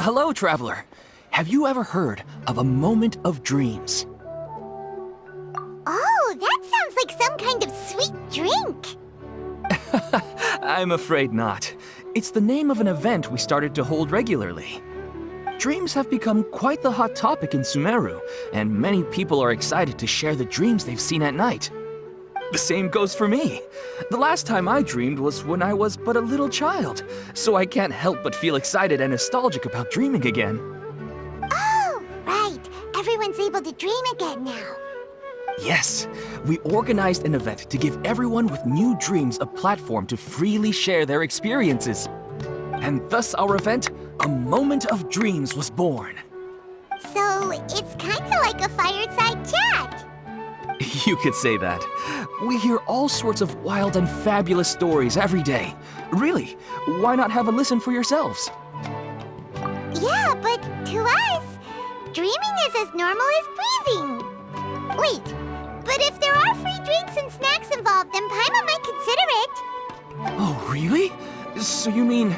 Hello, traveler. Have you ever heard of a moment of dreams? Oh, that sounds like some kind of sweet drink. I'm afraid not. It's the name of an event we started to hold regularly. Dreams have become quite the hot topic in Sumeru, and many people are excited to share the dreams they've seen at night. The same goes for me. The last time I dreamed was when I was but a little child, so I can't help but feel excited and nostalgic about dreaming again. Oh, right. Everyone's able to dream again now. Yes, we organized an event to give everyone with new dreams a platform to freely share their experiences. And thus our event, A Moment of Dreams, was born. So, it's kind of like a fireside chat. You could say that. We hear all sorts of wild and fabulous stories every day. Really, why not have a listen for yourselves? Yeah, but to us, dreaming is as normal as breathing. Wait, but if there are free drinks and snacks involved, then Paimon might consider it. Oh, really? So you mean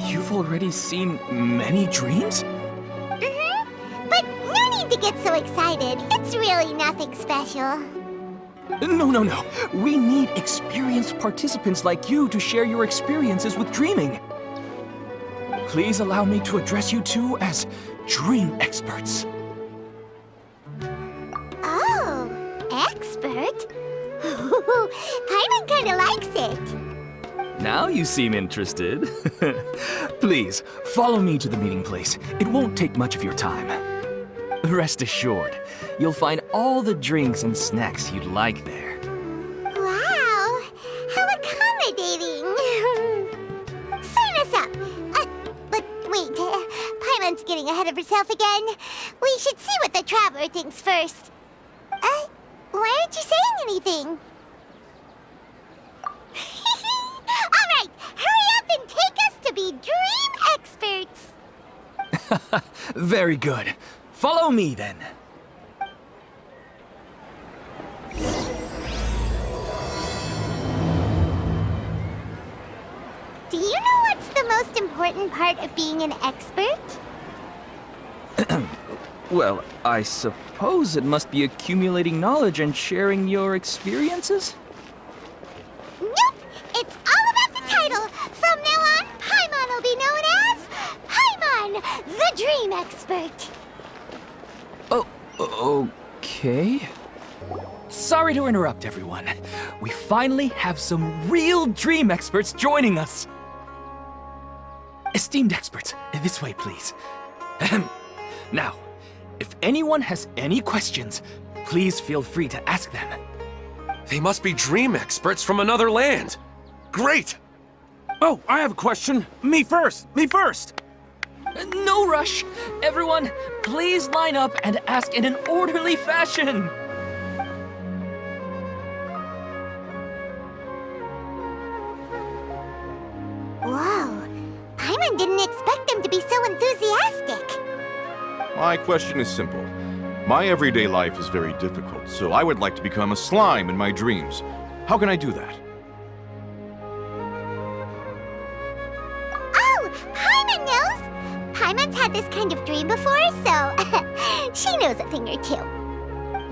you've already seen many dreams? But no need to get so excited. It's really nothing special. No. We need experienced participants like you to share your experiences with dreaming. Please allow me to address you two as dream experts. Oh, expert? Paimon kinda likes it. Now you seem interested. Please, follow me to the meeting place. It won't take much of your time. Rest assured, you'll find all the drinks and snacks you'd like there. Wow, how accommodating. Sign us up. But wait, Paimon's getting ahead of herself again. We should see what the traveler thinks first. Why aren't you saying anything? All right, hurry up and take us to be dream experts. Very good. Follow me then. Do you know what's the most important part of being an expert? Well, I suppose it must be accumulating knowledge and sharing your experiences? Nope! It's all about the title! From now on, Paimon will be known as Paimon, the Dream Expert! Oh, okay. Sorry to interrupt, everyone. We finally have some real dream experts joining us. Esteemed experts, this way, please. Now, if anyone has any questions, please feel free to ask them. They must be dream experts from another land. Great! Oh, I have a question. Me first! No rush. Everyone, please line up and ask in an orderly fashion. Whoa, Paimon didn't expect them to be so enthusiastic. My question is simple. My everyday life is very difficult, so I would like to become a slime in my dreams. How can I do that? Oh, Paimon knows! Paimon's had this kind of dream before, so she knows a thing or two.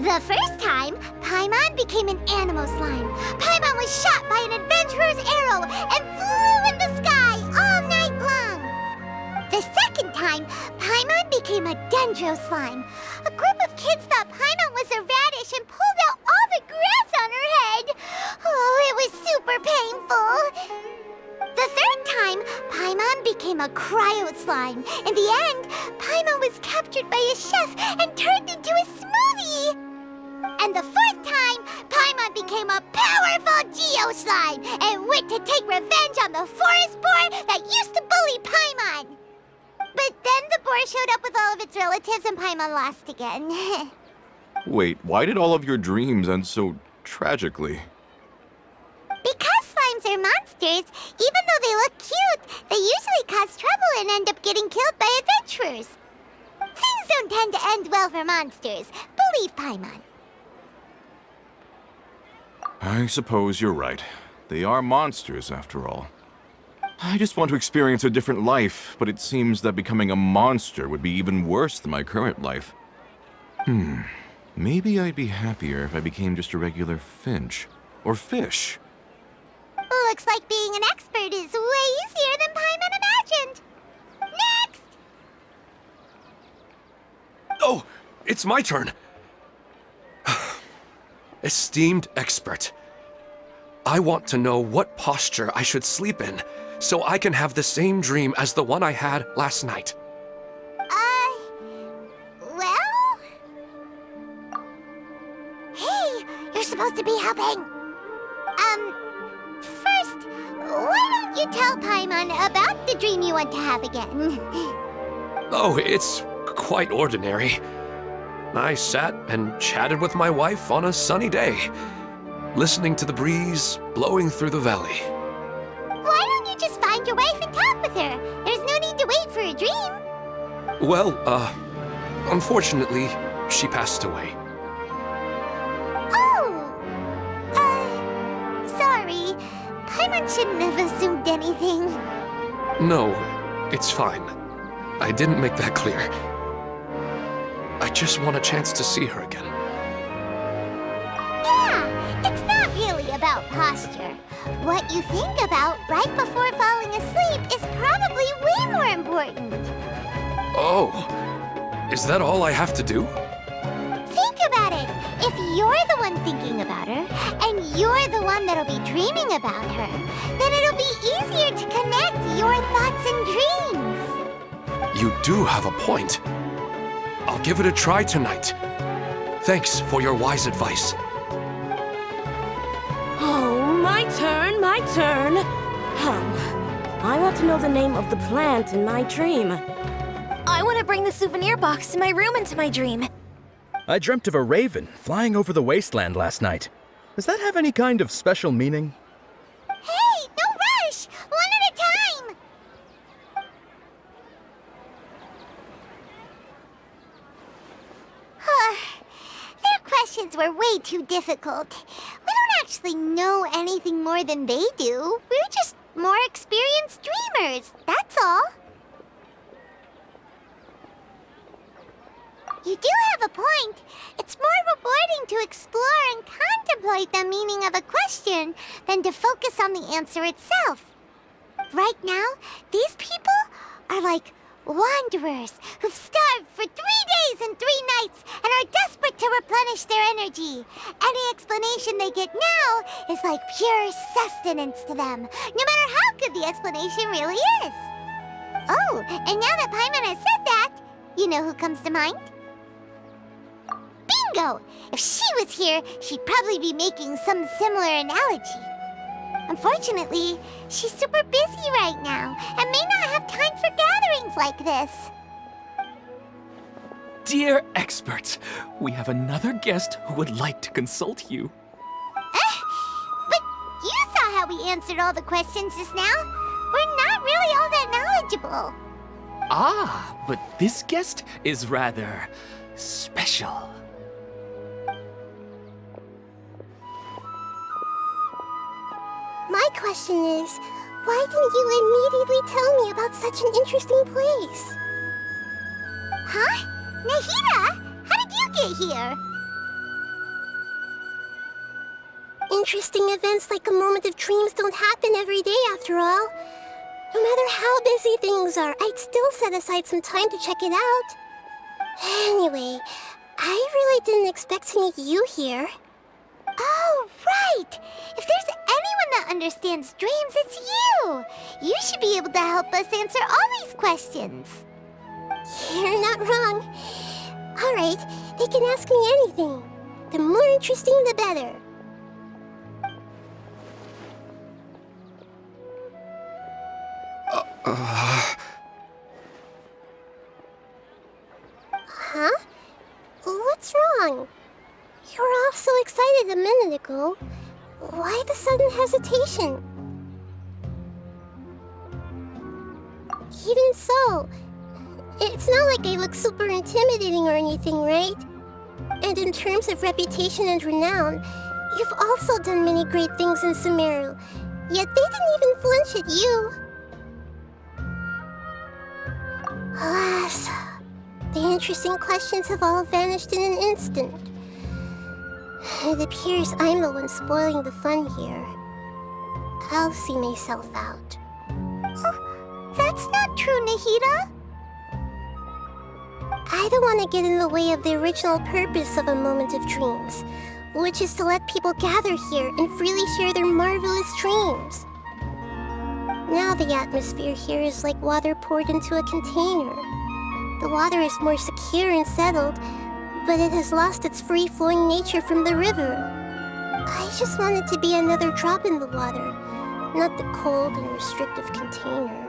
The first time, Paimon became an animal slime. Paimon was shot by an adventurer's arrow and flew in the sky all night long. The second time, Paimon became a dendro slime. A group of kids thought Paimon was a radish and pulled out all the grass on her head. Oh, it was super painful. The third time, Paimon became a cryo slime. In the end, Paimon was captured by a chef and turned into a smoothie. And the fourth time, Paimon became a powerful Geo slime and went to take revenge on the forest boar that used to bully Paimon. But then the boar showed up with all of its relatives and Paimon lost again. Wait, why did all of your dreams end so tragically? Because slimes are monsters, even though they look cute, they usually cause trouble and end up getting killed by adventurers. Things don't tend to end well for monsters. Believe Paimon. I suppose you're right. They are monsters, after all. I just want to experience a different life, but it seems that becoming a monster would be even worse than my current life. Maybe I'd be happier if I became just a regular finch. Or fish. Looks like being an expert is way easier than Paimon imagined. Next! Oh, it's my turn. Esteemed expert, I want to know what posture I should sleep in so I can have the same dream as the one I had last night. Well? Hey, you're supposed to be helping. First, why don't you tell Paimon about the dream you want to have again? Oh, it's quite ordinary. I sat and chatted with my wife on a sunny day, listening to the breeze blowing through the valley. Why don't you just find your wife and talk with her? There's no need to wait for a dream. Well, unfortunately, she passed away. Oh! Sorry. Paimon shouldn't have assumed anything. No, it's fine. I didn't make that clear. I just want a chance to see her again. Yeah, it's not really about posture. What you think about right before falling asleep is probably way more important. Oh, is that all I have to do? Think about it. If you're the one thinking about her, and you're the one that'll be dreaming about her, then it'll be easier to connect your thoughts and dreams. You do have a point. I'll give it a try tonight. Thanks for your wise advice. Oh, my turn, my turn. I want to know the name of the plant in my dream. I want to bring the souvenir box to my room into my dream. I dreamt of a raven flying over the wasteland last night. Does that have any kind of special meaning? Hey, no rush! One at a time! Their questions were way too difficult. We don't actually know anything more than they do. We're just more experienced dreamers, that's all. You do have a point. It's more rewarding to explore and contemplate the meaning of a question than to focus on the answer itself. Right now, these people are like wanderers who've starved for 3 days and 3 nights and are desperate to replenish their energy. Any explanation they get now is like pure sustenance to them, no matter how good the explanation really is. Oh, and now that Paimon has said that, you know who comes to mind? Bingo! If she was here, she'd probably be making some similar analogy. Unfortunately, she's super busy right now and may not have time for gatherings like this. Dear experts, we have another guest who would like to consult you. But you saw how we answered all the questions just now. We're not really all that knowledgeable. Ah, but this guest is rather special. My question is, why didn't you immediately tell me about such an interesting place? Huh? Nahida, how did you get here? Interesting events like a moment of dreams don't happen every day after all. No matter how busy things are, I'd still set aside some time to check it out. Anyway, I really didn't expect to meet you here. Oh, right! If there's anyone that understands dreams, it's you! You should be able to help us answer all these questions. You're not wrong. All right, they can ask me anything. The more interesting, the better. Huh? What's wrong? You were all so excited a minute ago. Why the sudden hesitation? Even so, it's not like I look super intimidating or anything, right? And in terms of reputation and renown, you've also done many great things in Sumeru, yet they didn't even flinch at you. Alas, the interesting questions have all vanished in an instant. It appears I'm the one spoiling the fun here. I'll see myself out. Oh, that's not true, Nahida. I don't want to get in the way of the original purpose of a moment of dreams, which is to let people gather here and freely share their marvelous dreams. Now the atmosphere here is like water poured into a container. The water is more secure and settled, but it has lost its free-flowing nature from the river. I just want it to be another drop in the water, not the cold and restrictive container.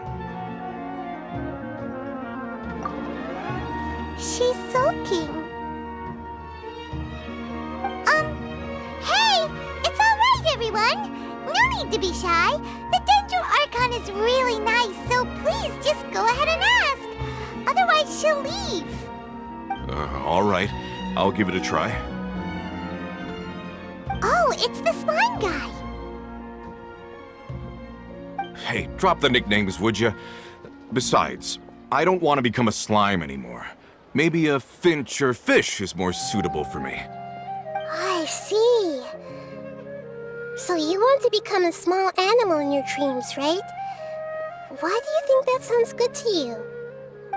She's sulking. Hey! It's alright, everyone! No need to be shy. The Dendro Archon is really nice, so please just go ahead and ask. Otherwise, she'll leave. All right. I'll give it a try. Oh, it's the slime guy. Hey, drop the nicknames, would you? Besides, I don't want to become a slime anymore. Maybe a finch or fish is more suitable for me. I see. So you want to become a small animal in your dreams, right? Why do you think that sounds good to you?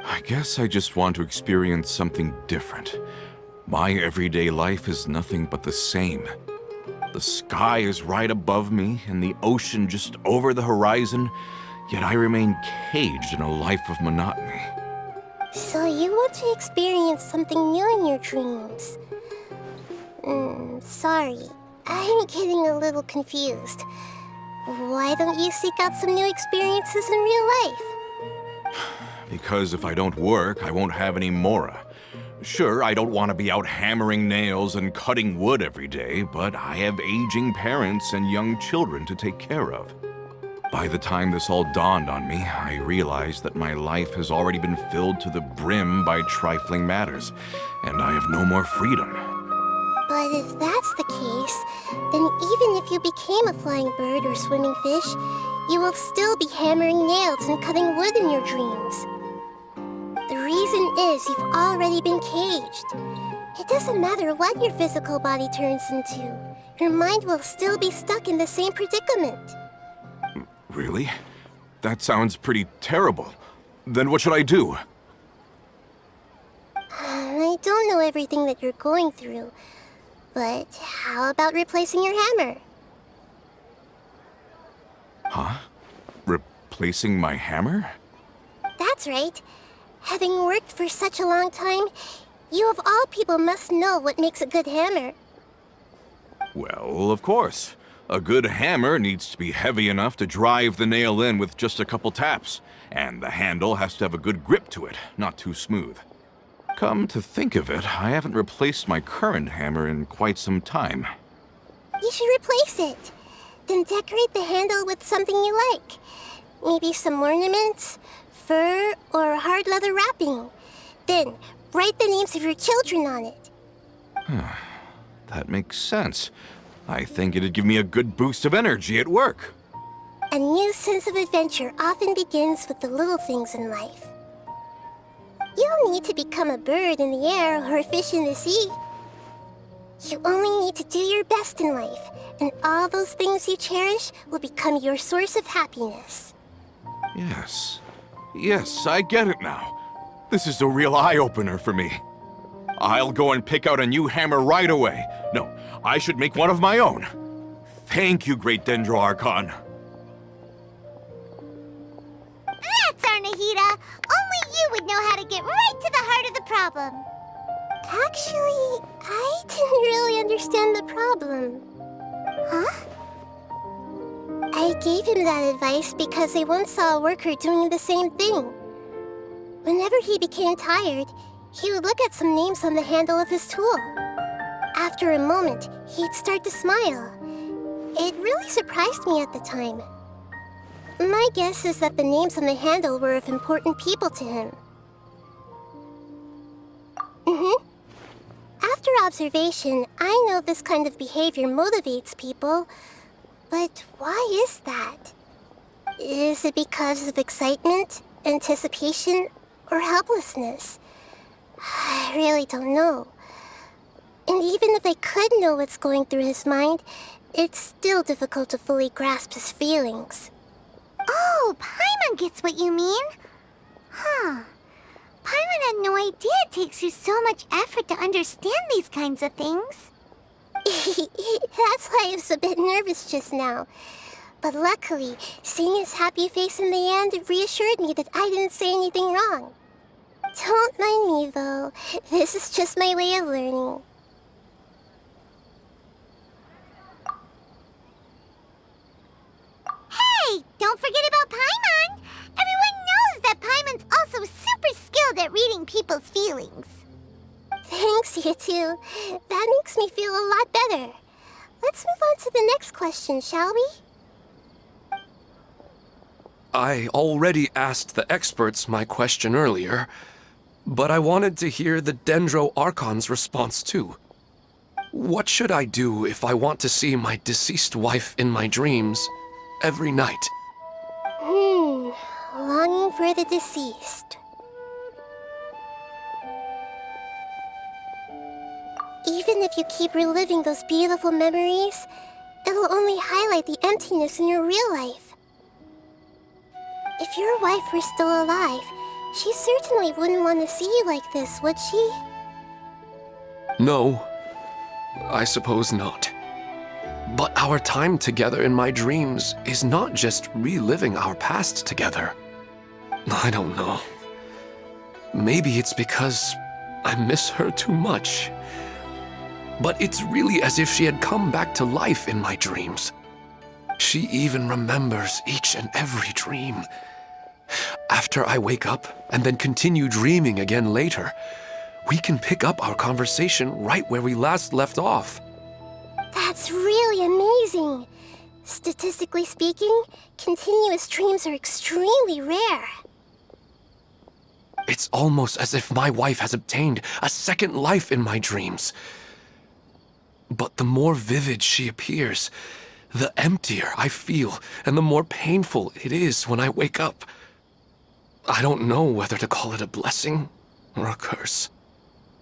I guess I just want to experience something different. My everyday life is nothing but the same. The sky is right above me and the ocean just over the horizon, yet I remain caged in a life of monotony. So you want to experience something new in your dreams? Sorry. I'm getting a little confused. Why don't you seek out some new experiences in real life? Because if I don't work, I won't have any Mora. Sure, I don't want to be out hammering nails and cutting wood every day, but I have aging parents and young children to take care of. By the time this all dawned on me, I realized that my life has already been filled to the brim by trifling matters, and I have no more freedom. But if that's the case, then even if you became a flying bird or swimming fish, you will still be hammering nails and cutting wood in your dreams. The reason is you've already been caged. It doesn't matter what your physical body turns into. Your mind will still be stuck in the same predicament. Really? That sounds pretty terrible. Then what should I do? I don't know everything that you're going through, but how about replacing your hammer? Huh? Replacing my hammer? That's right. Having worked for such a long time, you of all people must know what makes a good hammer. Well, of course. A good hammer needs to be heavy enough to drive the nail in with just a couple taps, and the handle has to have a good grip to it, not too smooth. Come to think of it, I haven't replaced my current hammer in quite some time. You should replace it. Then decorate the handle with something you like. Maybe some ornaments, fur, or hard leather wrapping. Then, write the names of your children on it. That makes sense. I think it'd give me a good boost of energy at work. A new sense of adventure often begins with the little things in life. You don't need to become a bird in the air or a fish in the sea. You only need to do your best in life, and all those things you cherish will become your source of happiness. Yes. Yes, I get it now. This is a real eye-opener for me. I'll go and pick out a new hammer right away. No, I should make one of my own. Thank you, Great Dendro Archon. That's our Nahida! Only you would know how to get right to the heart of the problem. Actually, I didn't really understand the problem. Huh? I gave him that advice because I once saw a worker doing the same thing. Whenever he became tired, he would look at some names on the handle of his tool. After a moment, he'd start to smile. It really surprised me at the time. My guess is that the names on the handle were of important people to him. After observation, I know this kind of behavior motivates people. But why is that? Is it because of excitement, anticipation, or helplessness. I really don't know. And even if I could know what's going through his mind, it's still difficult to fully grasp his feelings. Oh, Paimon gets what you mean. Huh. Paimon had no idea it takes you so much effort to understand these kinds of things. That's why I was a bit nervous just now. But luckily, seeing his happy face in the end reassured me that I didn't say anything wrong. Don't mind me, though. This is just my way of learning. Hey, don't forget about Paimon! Everyone knows that Paimon's also super skilled at reading people's feelings. Thanks, you two. That makes me feel a lot better. Let's move on to the next question, shall we? I already asked the experts my question earlier, but I wanted to hear the Dendro Archon's response too. What should I do if I want to see my deceased wife in my dreams every night? Longing for the deceased. Even if you keep reliving those beautiful memories, it'll only highlight the emptiness in your real life. If your wife were still alive, she certainly wouldn't want to see you like this, would she? No, I suppose not. But our time together in my dreams is not just reliving our past together. I don't know. Maybe it's because I miss her too much. But it's really as if she had come back to life in my dreams. She even remembers each and every dream. After I wake up and then continue dreaming again later, we can pick up our conversation right where we last left off. That's really amazing. Statistically speaking, continuous dreams are extremely rare. It's almost as if my wife has obtained a second life in my dreams. But the more vivid she appears, the emptier I feel and the more painful it is when I wake up. I don't know whether to call it a blessing or a curse.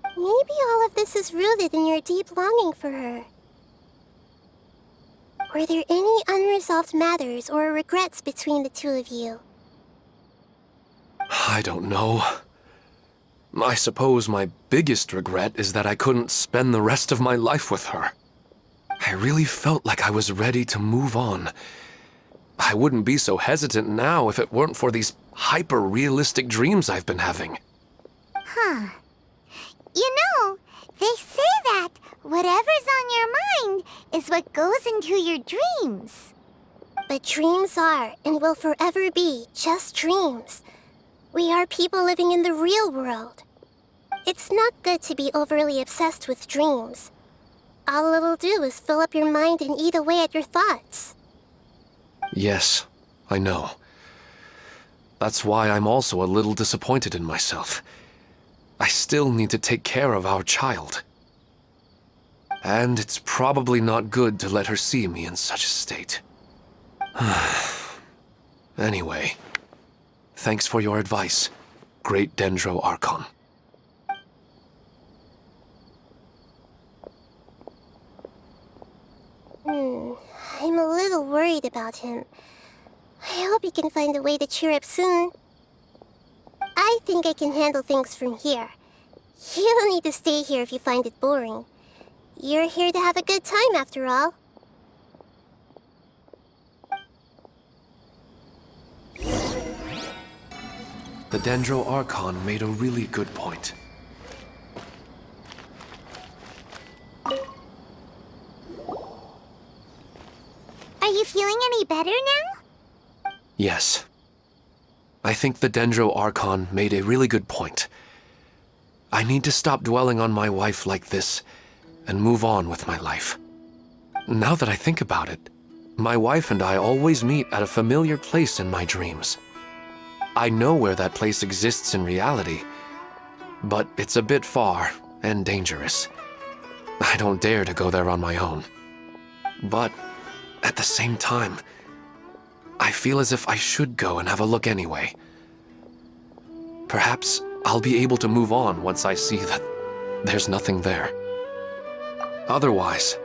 Maybe all of this is rooted in your deep longing for her. Were there any unresolved matters or regrets between the two of you? I don't know. I suppose my biggest regret is that I couldn't spend the rest of my life with her. I really felt like I was ready to move on. I wouldn't be so hesitant now if it weren't for these hyper-realistic dreams I've been having. Huh. You know, they say that whatever's on your mind is what goes into your dreams. But dreams are and will forever be just dreams. We are people living in the real world. It's not good to be overly obsessed with dreams. All it'll do is fill up your mind and eat away at your thoughts. Yes, I know. That's why I'm also a little disappointed in myself. I still need to take care of our child. And it's probably not good to let her see me in such a state. Anyway, thanks for your advice, Great Dendro Archon. I'm a little worried about him. I hope he can find a way to cheer up soon. I think I can handle things from here. You don't need to stay here if you find it boring. You're here to have a good time, after all. The Dendro Archon made a really good point. Are you feeling any better now? Yes. I think the Dendro Archon made a really good point. I need to stop dwelling on my wife like this and move on with my life. Now that I think about it, my wife and I always meet at a familiar place in my dreams. I know where that place exists in reality, but it's a bit far and dangerous. I don't dare to go there on my own. But at the same time, I feel as if I should go and have a look anyway. Perhaps I'll be able to move on once I see that there's nothing there. Otherwise,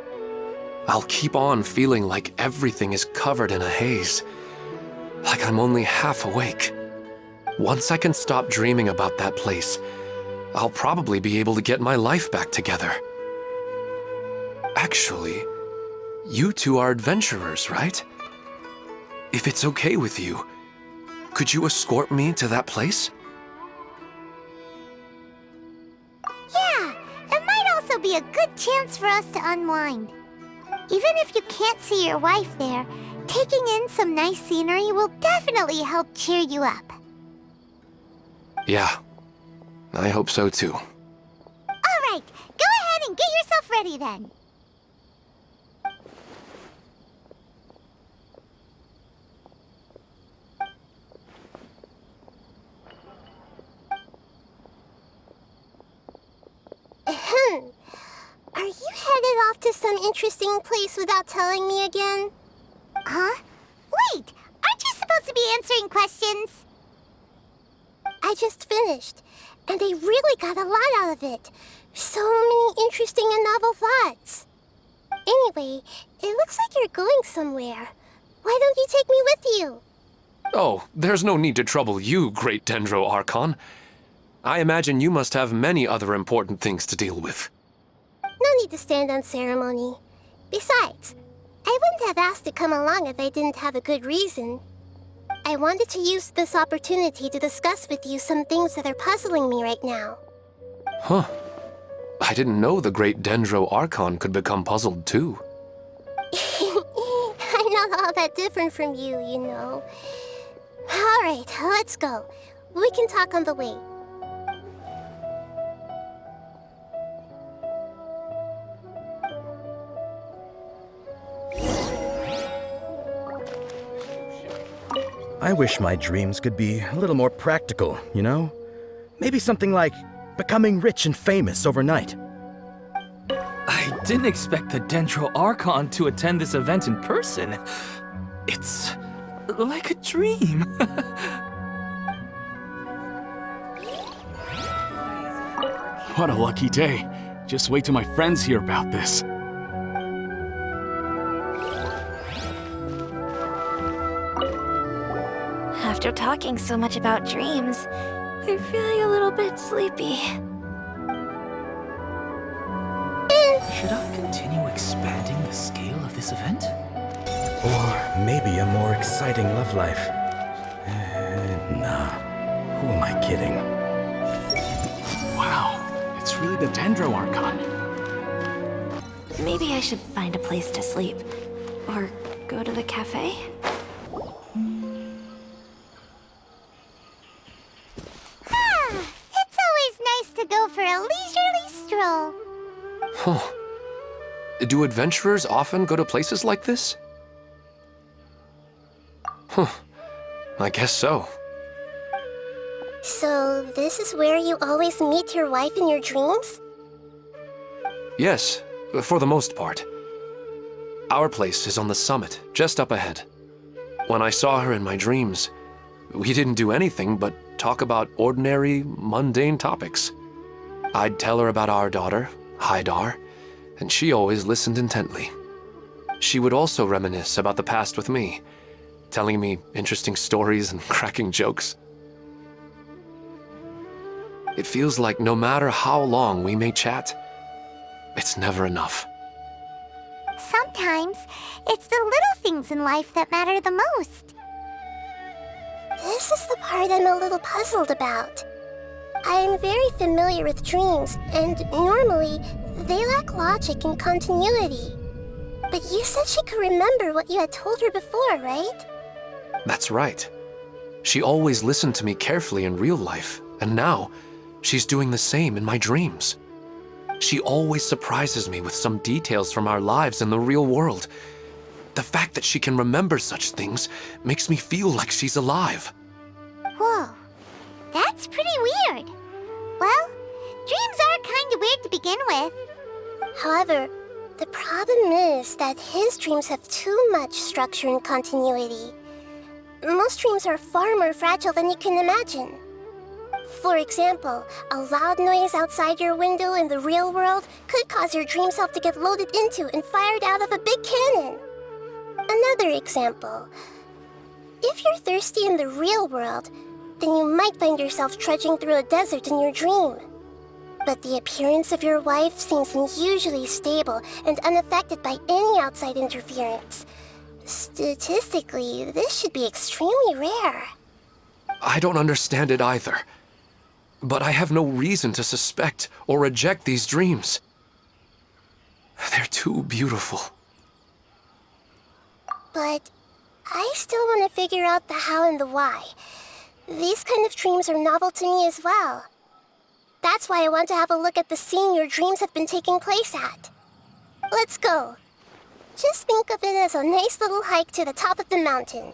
I'll keep on feeling like everything is covered in a haze, like I'm only half awake. Once I can stop dreaming about that place, I'll probably be able to get my life back together. Actually, you two are adventurers, right? If it's okay with you, could you escort me to that place? Yeah, it might also be a good chance for us to unwind. Even if you can't see your wife there, taking in some nice scenery will definitely help cheer you up. Yeah, I hope so too. All right, go ahead and get yourself ready then. Are you headed off to some interesting place without telling me again? Huh? Wait, aren't you supposed to be answering questions? I just finished, and I really got a lot out of it. So many interesting and novel thoughts. Anyway, it looks like you're going somewhere. Why don't you take me with you? Oh, there's no need to trouble you, Great Dendro Archon. I imagine you must have many other important things to deal with. No need to stand on ceremony. Besides, I wouldn't have asked to come along if I didn't have a good reason. I wanted to use this opportunity to discuss with you some things that are puzzling me right now. Huh. I didn't know the Great Dendro Archon could become puzzled too. I'm not all that different from you, you know. Alright, let's go. We can talk on the way. I wish my dreams could be a little more practical, you know? Maybe something like becoming rich and famous overnight. I didn't expect the Dendro Archon to attend this event in person. It's like a dream. What a lucky day. Just wait till my friends hear about this. After talking so much about dreams, I'm feeling a little bit sleepy. Should I continue expanding the scale of this event? Or maybe a more exciting love life. Nah. Who am I kidding? Wow, it's really the Dendro Archon. Maybe I should find a place to sleep. Or go to the cafe? It's always nice to go for a leisurely stroll. Huh. Do adventurers often go to places like this? Huh. I guess so. So, this is where you always meet your wife in your dreams? Yes, for the most part. Our place is on the summit, just up ahead. When I saw her in my dreams, we didn't do anything but talk about ordinary, mundane topics. I'd tell her about our daughter, Haidar, and she always listened intently. She would also reminisce about the past with me, telling me interesting stories and cracking jokes. It feels like no matter how long we may chat, it's never enough. Sometimes, it's the little things in life that matter the most. This is the part I'm a little puzzled about. I am very familiar with dreams, and normally, they lack logic and continuity. But you said she could remember what you had told her before, right? That's right. She always listened to me carefully in real life, and now, she's doing the same in my dreams. She always surprises me with some details from our lives in the real world. The fact that she can remember such things makes me feel like she's alive. Whoa, that's pretty weird. Well, dreams are kind of weird to begin with. However, the problem is that his dreams have too much structure and continuity. Most dreams are far more fragile than you can imagine. For example, a loud noise outside your window in the real world could cause your dream self to get loaded into and fired out of a big cannon. Another example. If you're thirsty in the real world, then you might find yourself trudging through a desert in your dream. But the appearance of your wife seems unusually stable and unaffected by any outside interference. Statistically, this should be extremely rare. I don't understand it either. But I have no reason to suspect or reject these dreams. They're too beautiful. But I still want to figure out the how and the why. These kind of dreams are novel to me as well. That's why I want to have a look at the scene your dreams have been taking place at. Let's go. Just think of it as a nice little hike to the top of the mountain.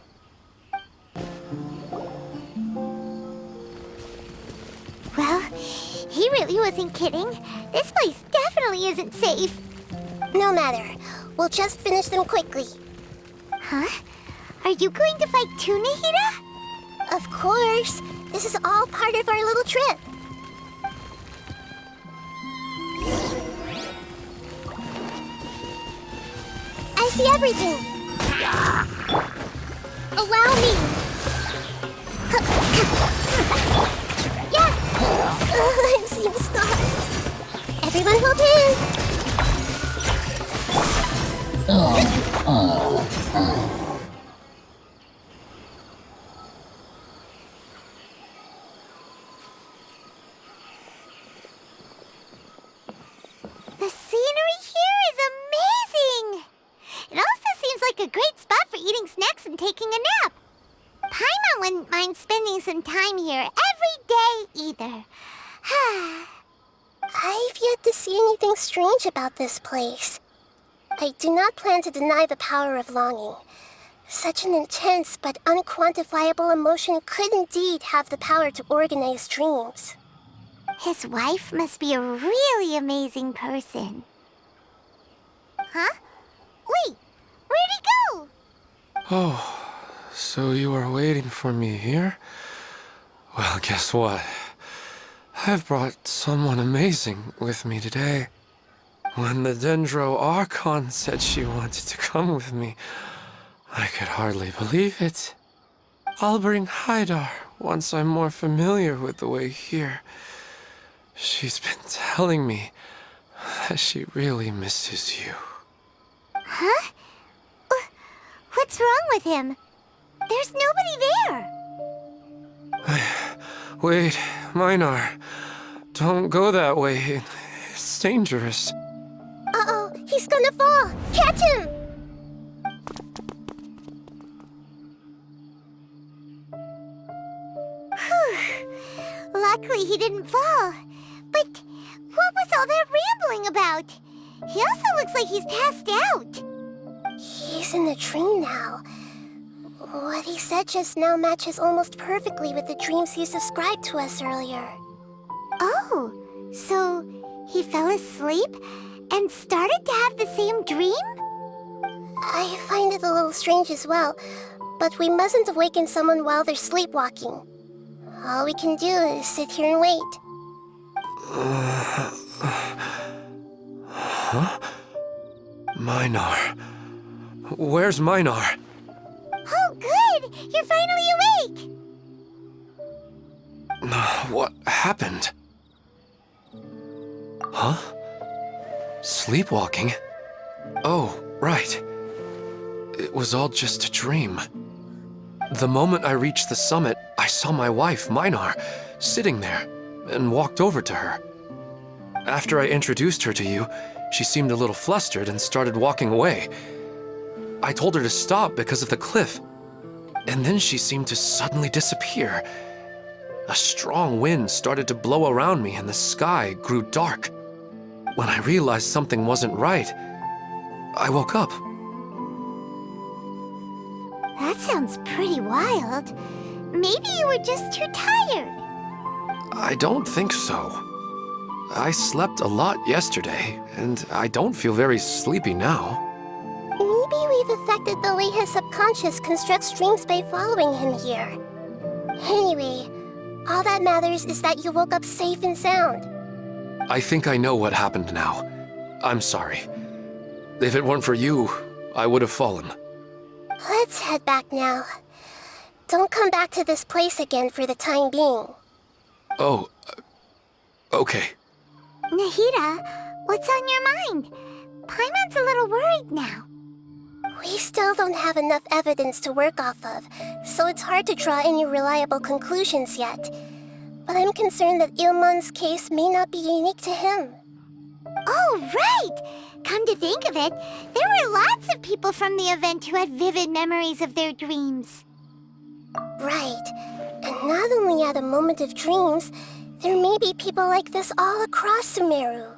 Well, he really wasn't kidding. This place definitely isn't safe. No matter. We'll just finish them quickly. Huh? Are you going to fight too, Nahida? Of course. This is all part of our little trip. I see everything. Allow me. Yeah. I'm seeing stars. Everyone hold hands. The scenery here is amazing! It also seems like a great spot for eating snacks and taking a nap. Paimon wouldn't mind spending some time here every day either. I've yet to see anything strange about this place. I do not plan to deny the power of longing. Such an intense but unquantifiable emotion could indeed have the power to organize dreams. His wife must be a really amazing person. Huh? Wait, where'd he go? Oh, so you are waiting for me here? Well, guess what? I've brought someone amazing with me today. When the Dendro Archon said she wanted to come with me, I could hardly believe it. I'll bring Haidar once I'm more familiar with the way here. She's been telling me that she really misses you. Huh? What's wrong with him? There's nobody there. Wait, Minar. Don't go that way. It's dangerous. Uh-oh, he's gonna fall! Catch him! Luckily he didn't fall. But what was all that rambling about? He also looks like he's passed out. He's in a dream now. What he said just now matches almost perfectly with the dreams he's described to us earlier. Oh, so he fell asleep and started to have the same dream? I find it a little strange as well, but we mustn't awaken someone while they're sleepwalking. All we can do is sit here and wait. Huh? Minar. Where's Minar? Oh, good! You're finally awake! What happened? Huh? Sleepwalking? Oh, right. It was all just a dream. The moment I reached the summit, I saw my wife, Minar, sitting there, and walked over to her. After I introduced her to you, she seemed a little flustered and started walking away. I told her to stop because of the cliff, and then she seemed to suddenly disappear. A strong wind started to blow around me and the sky grew dark. When I realized something wasn't right, I woke up. That sounds pretty wild. Maybe you were just too tired. I don't think so. I slept a lot yesterday, and I don't feel very sleepy now. Maybe we've affected the way his subconscious constructs dreams by following him here. Anyway, All that matters is that you woke up safe and sound. I think I know what happened now. I'm sorry. If it weren't for you, I would have fallen. Let's head back now. Don't come back to this place again for the time being. Oh, okay. Nahida, what's on your mind? Paimon's a little worried now. We still don't have enough evidence to work off of, so it's hard to draw any reliable conclusions yet. But I'm concerned that Ilmon's case may not be unique to him. Oh, right! Come to think of it, there were lots of people from the event who had vivid memories of their dreams. Right. And not only at a moment of dreams, there may be people like this all across Sumeru.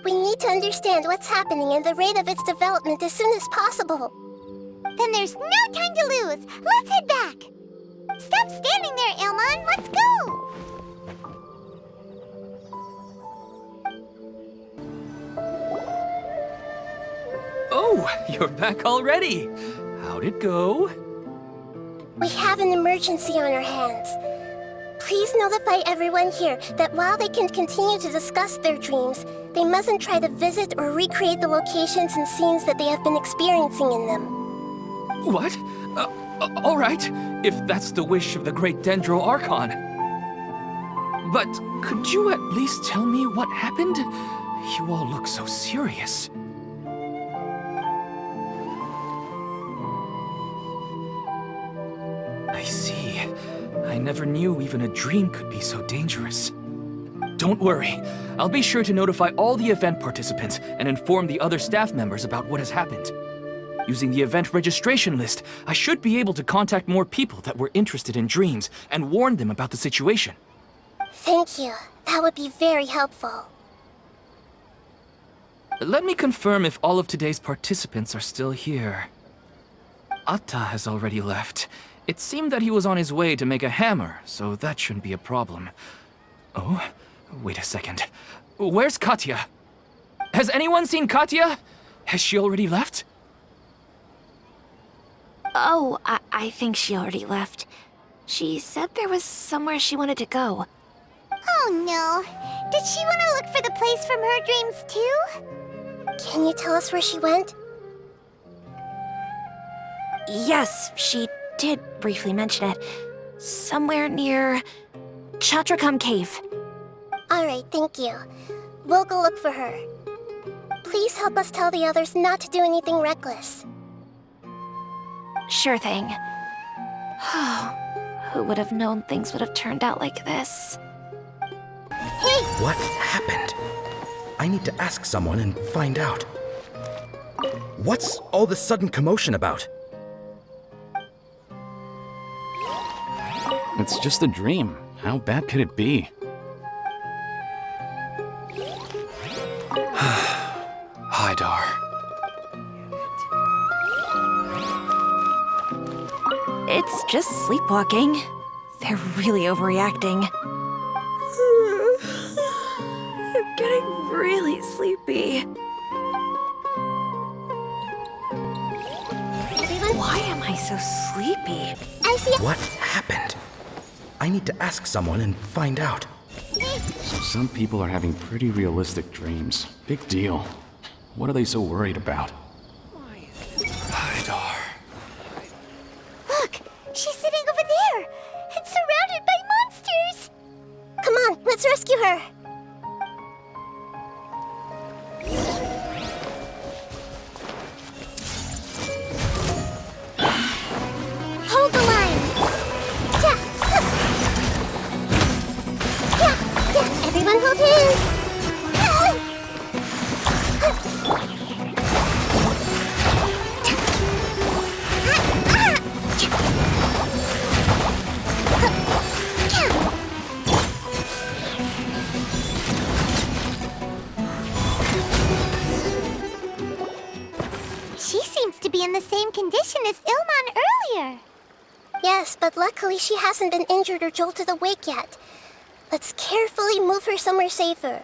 We need to understand what's happening and the rate of its development as soon as possible. Then there's no time to lose. Let's head back. Stop standing there, Ilmon. Let's go. Oh, you're back already. How'd it go? We have an emergency on our hands. Please notify everyone here that while they can continue to discuss their dreams, they mustn't try to visit or recreate the locations and scenes that they have been experiencing in them. What? All right, if that's the wish of the great Dendro Archon. But could you at least tell me what happened? You all look so serious. I see. I never knew even a dream could be so dangerous. Don't worry. I'll be sure to notify all the event participants and inform the other staff members about what has happened. Using the event registration list, I should be able to contact more people that were interested in dreams and warn them about the situation. Thank you. That would be very helpful. Let me confirm if all of today's participants are still here. Atta has already left. It seemed that he was on his way to make a hammer, so that shouldn't be a problem. Oh, wait a second. Where's Katya? Has anyone seen Katya? Has she already left? Oh, I think she already left. She said there was somewhere she wanted to go. Oh no. Did she want to look for the place from her dreams too? Can you tell us where she went? Yes, she did briefly mention it. Somewhere near Chatrakam Cave. Alright, thank you. We'll go look for her. Please help us tell the others not to do anything reckless. Sure thing. Who would have known things would have turned out like this? Hey! What happened? I need to ask someone and find out. What's all this sudden commotion about? It's just a dream. How bad could it be? Hi, Dar. It's just sleepwalking. They're really overreacting. I'm getting really sleepy. Everyone, Why am I so sleepy? I see What happened? I need to ask someone and find out. So some people are having pretty realistic dreams. Big deal. What are they so worried about? Hi, Dar. Look! She's sitting over there! And surrounded by monsters! Come on, let's rescue her. Hold the line! Yeah. Yeah. Yeah. Everyone hold hands. She seems to be in the same condition as Ilmon earlier. Yes, but luckily she hasn't been injured or jolted awake yet. Let's carefully move her somewhere safer.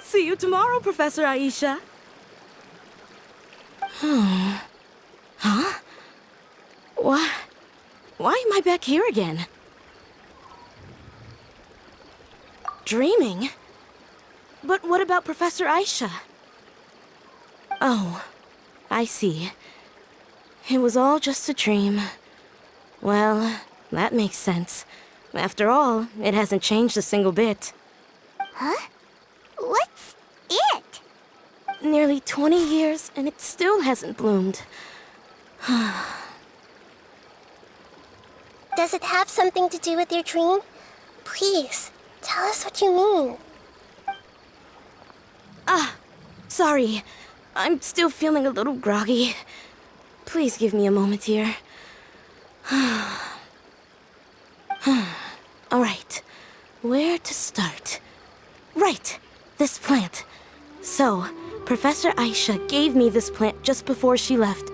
See you tomorrow, Professor Aisha. Huh? What? Why am I back here again? Dreaming? But what about Professor Aisha? Oh, I see. It was all just a dream. Well, that makes sense. After all, it hasn't changed a single bit. Huh? What's it? Nearly 20 years, and it still hasn't bloomed. Does it have something to do with your dream? Please, tell us what you mean. Sorry. I'm still feeling a little groggy. Please give me a moment here. Alright, where to start? Right, this plant. So, Professor Aisha gave me this plant just before she left.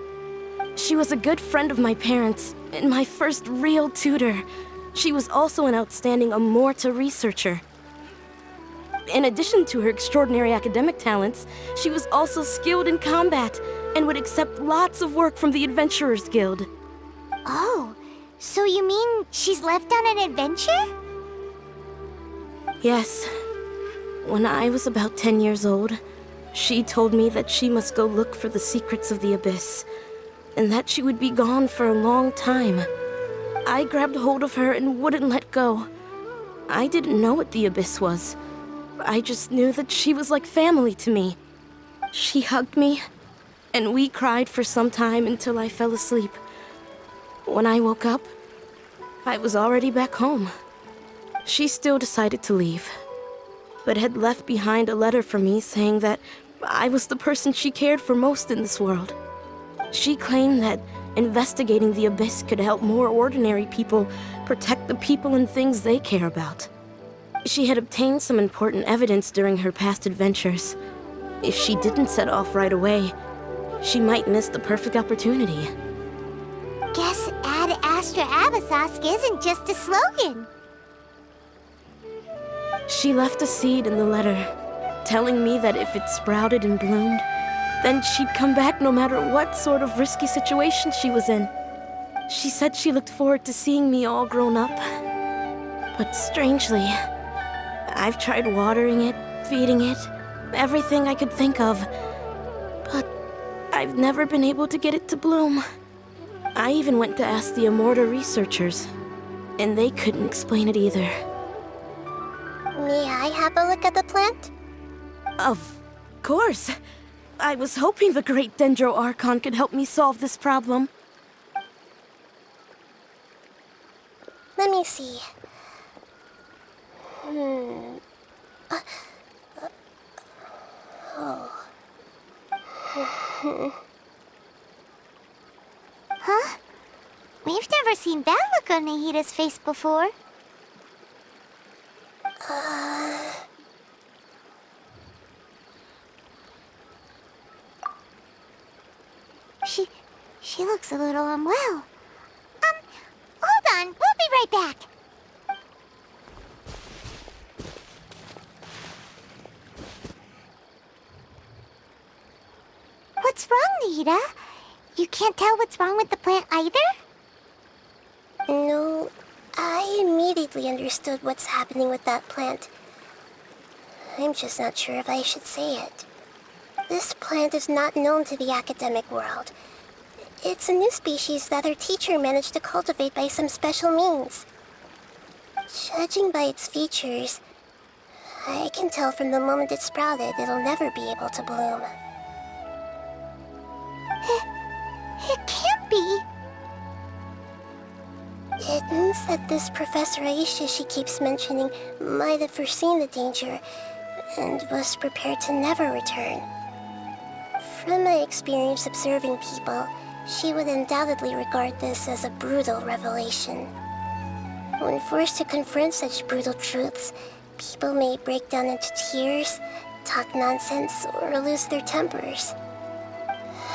She was a good friend of my parents, and my first real tutor. She was also an outstanding Amorta researcher. In addition to her extraordinary academic talents, she was also skilled in combat and would accept lots of work from the Adventurers Guild. Oh, so you mean she's left on an adventure? Yes. When I was about 10 years old, she told me that she must go look for the secrets of the Abyss, and that she would be gone for a long time. I grabbed hold of her and wouldn't let go. I didn't know what the Abyss was. I just knew that she was like family to me. She hugged me, and we cried for some time until I fell asleep. When I woke up, I was already back home. She still decided to leave, but had left behind a letter for me saying that I was the person she cared for most in this world. She claimed that investigating the Abyss could help more ordinary people protect the people and things they care about. She had obtained some important evidence during her past adventures. If she didn't set off right away, she might miss the perfect opportunity. Guess Ad Astra Abyssosque isn't just a slogan. She left a seed in the letter, telling me that if it sprouted and bloomed, then she'd come back no matter what sort of risky situation she was in. She said she looked forward to seeing me all grown up. But strangely, I've tried watering it, feeding it, everything I could think of. But I've never been able to get it to bloom. I even went to ask the Amorta researchers, and they couldn't explain it either. May I have a look at the plant? Of course. I was hoping the great Dendro Archon could help me solve this problem. Let me see. Huh? We've never seen that look on Nahida's face before. She looks a little unwell. Hold on, we'll be right back. What's wrong, Nahida? You can't tell what's wrong with the plant either? No, I immediately understood what's happening with that plant. I'm just not sure if I should say it. This plant is not known to the academic world. It's a new species that our teacher managed to cultivate by some special means. Judging by its features, I can tell from the moment it sprouted it'll never be able to bloom. It can't be. It means that this Professor Aisha she keeps mentioning might have foreseen the danger and was prepared to never return. From my experience observing people, she would undoubtedly regard this as a brutal revelation. When forced to confront such brutal truths, people may break down into tears, talk nonsense, or lose their tempers.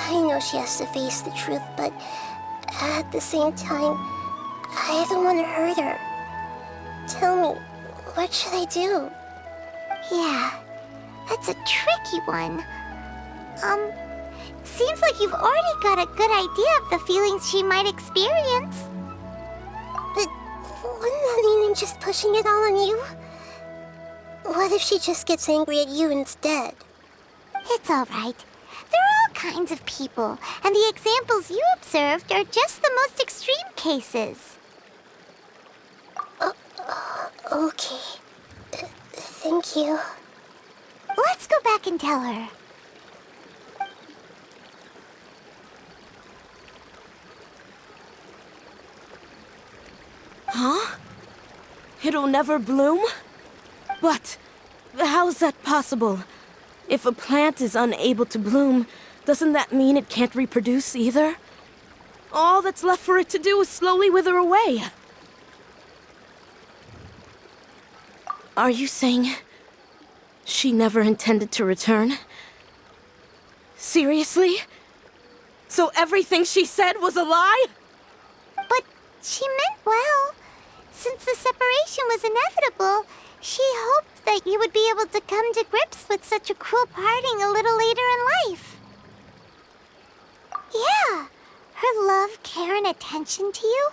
I know she has to face the truth, but at the same time, I don't want to hurt her. Tell me, what should I do? Yeah, that's a tricky one. Seems like you've already got a good idea of the feelings she might experience. just pushing it all on you? What if she just gets angry at you instead? It's all right. There are all kinds of people, and the examples you observed are just the most extreme cases. Okay. Thank you. Let's go back and tell her. Huh? It'll never bloom? But how's that possible? If a plant is unable to bloom, doesn't that mean it can't reproduce either? All that's left for it to do is slowly wither away. Are you saying she never intended to return? Seriously? So everything she said was a lie? But she meant well. Since the separation was inevitable, she hoped that you would be able to come to grips with such a cruel parting a little later in life. Yeah, her love, care, and attention to you,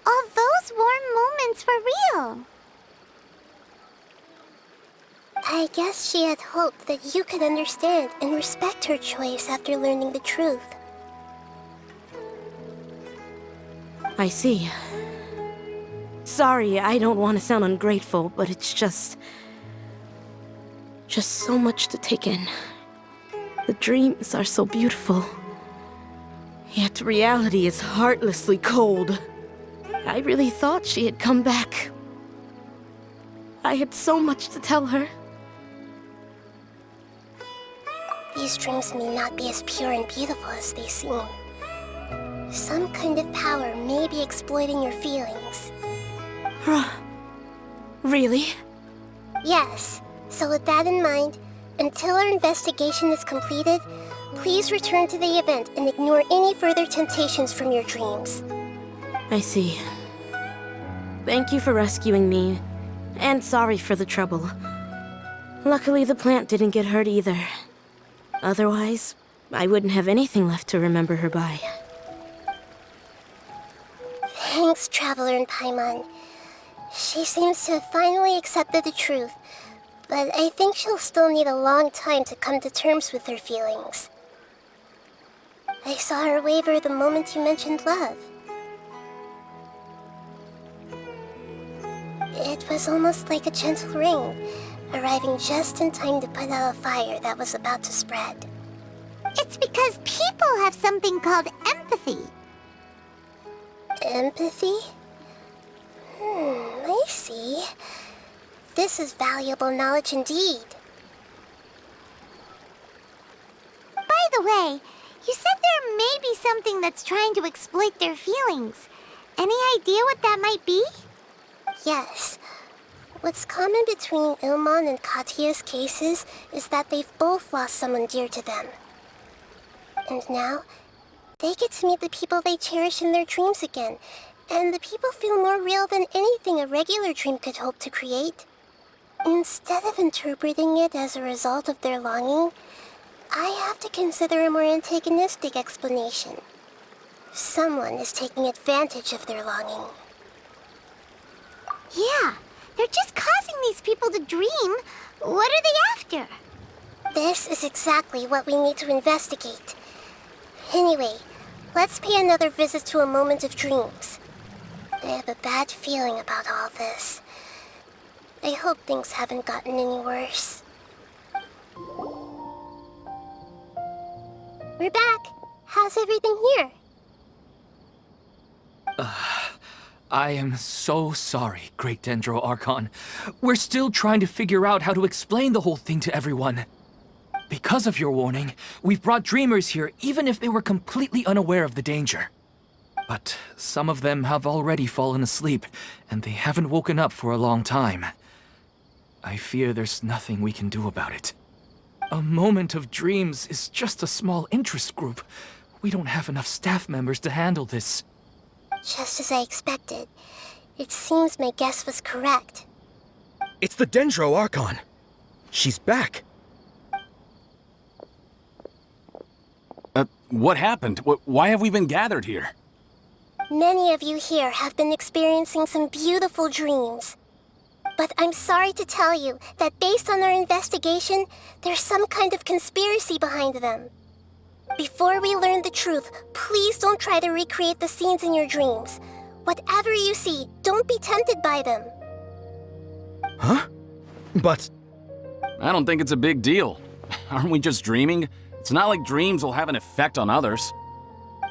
all those warm moments were real. I guess she had hoped that you could understand and respect her choice after learning the truth. I see. Sorry, I don't want to sound ungrateful, but it's just so much to take in. The dreams are so beautiful. Yet reality is heartlessly cold. I really thought she had come back. I had so much to tell her. These dreams may not be as pure and beautiful as they seem. Some kind of power may be exploiting your feelings. Really? Yes. So with that in mind, until our investigation is completed, please return to the event and ignore any further temptations from your dreams. I see. Thank you for rescuing me, and sorry for the trouble. Luckily, the plant didn't get hurt either. Otherwise, I wouldn't have anything left to remember her by. Thanks, Traveler and Paimon. She seems to have finally accepted the truth, but I think she'll still need a long time to come to terms with her feelings. I saw her waver the moment you mentioned love. It was almost like a gentle rain, arriving just in time to put out a fire that was about to spread. It's because people have something called empathy. Empathy? I see. This is valuable knowledge indeed. By the way, you said there may be something that's trying to exploit their feelings. Any idea what that might be? Yes. What's common between Ilmon and Katya's cases is that they've both lost someone dear to them. And now, they get to meet the people they cherish in their dreams again, and the people feel more real than anything a regular dream could hope to create. Instead of interpreting it as a result of their longing, I have to consider a more antagonistic explanation. Someone is taking advantage of their longing. Yeah, they're just causing these people to dream. What are they after? This is exactly what we need to investigate. Anyway, let's pay another visit to a moment of dreams. I have a bad feeling about all this. I hope things haven't gotten any worse. We're back. How's everything here? I am so sorry, Great Dendro Archon. We're still trying to figure out how to explain the whole thing to everyone. Because of your warning, we've brought dreamers here even if they were completely unaware of the danger. But some of them have already fallen asleep, and they haven't woken up for a long time. I fear there's nothing we can do about it. A moment of dreams is just a small interest group. We don't have enough staff members to handle this. Just as I expected. It seems my guess was correct. It's the Dendro Archon. She's back. What happened? Why have we been gathered here? Many of you here have been experiencing some beautiful dreams. But I'm sorry to tell you that based on our investigation, there's some kind of conspiracy behind them. Before we learn the truth, please don't try to recreate the scenes in your dreams. Whatever you see, don't be tempted by them. Huh? But... I don't think it's a big deal. Aren't we just dreaming? It's not like dreams will have an effect on others.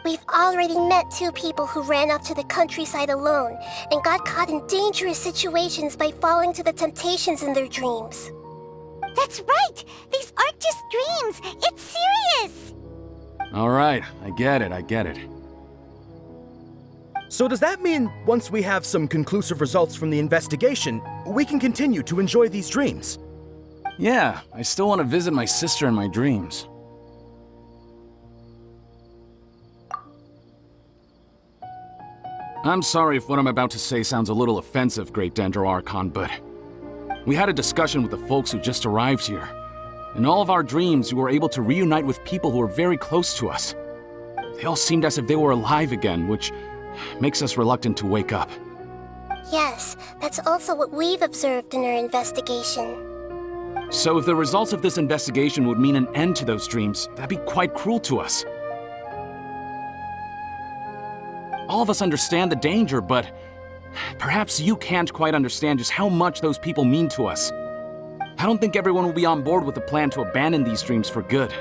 We've already met 2 people who ran off to the countryside alone and got caught in dangerous situations by falling to the temptations in their dreams. That's right! These aren't just dreams! It's serious! All right, I get it. so does that mean once we have some conclusive results from the investigation, we can continue to enjoy these dreams? Yeah, I still want to visit my sister in my dreams. I'm sorry if what I'm about to say sounds a little offensive, Great Dendro Archon, but we had a discussion with the folks who just arrived here. In all of our dreams, we were able to reunite with people who were very close to us. They all seemed as if they were alive again, which makes us reluctant to wake up. Yes, that's also what we've observed in our investigation. So if the results of this investigation would mean an end to those dreams, that'd be quite cruel to us. All of us understand the danger, but perhaps you can't quite understand just how much those people mean to us. I don't think everyone will be on board with the plan to abandon these dreams for good.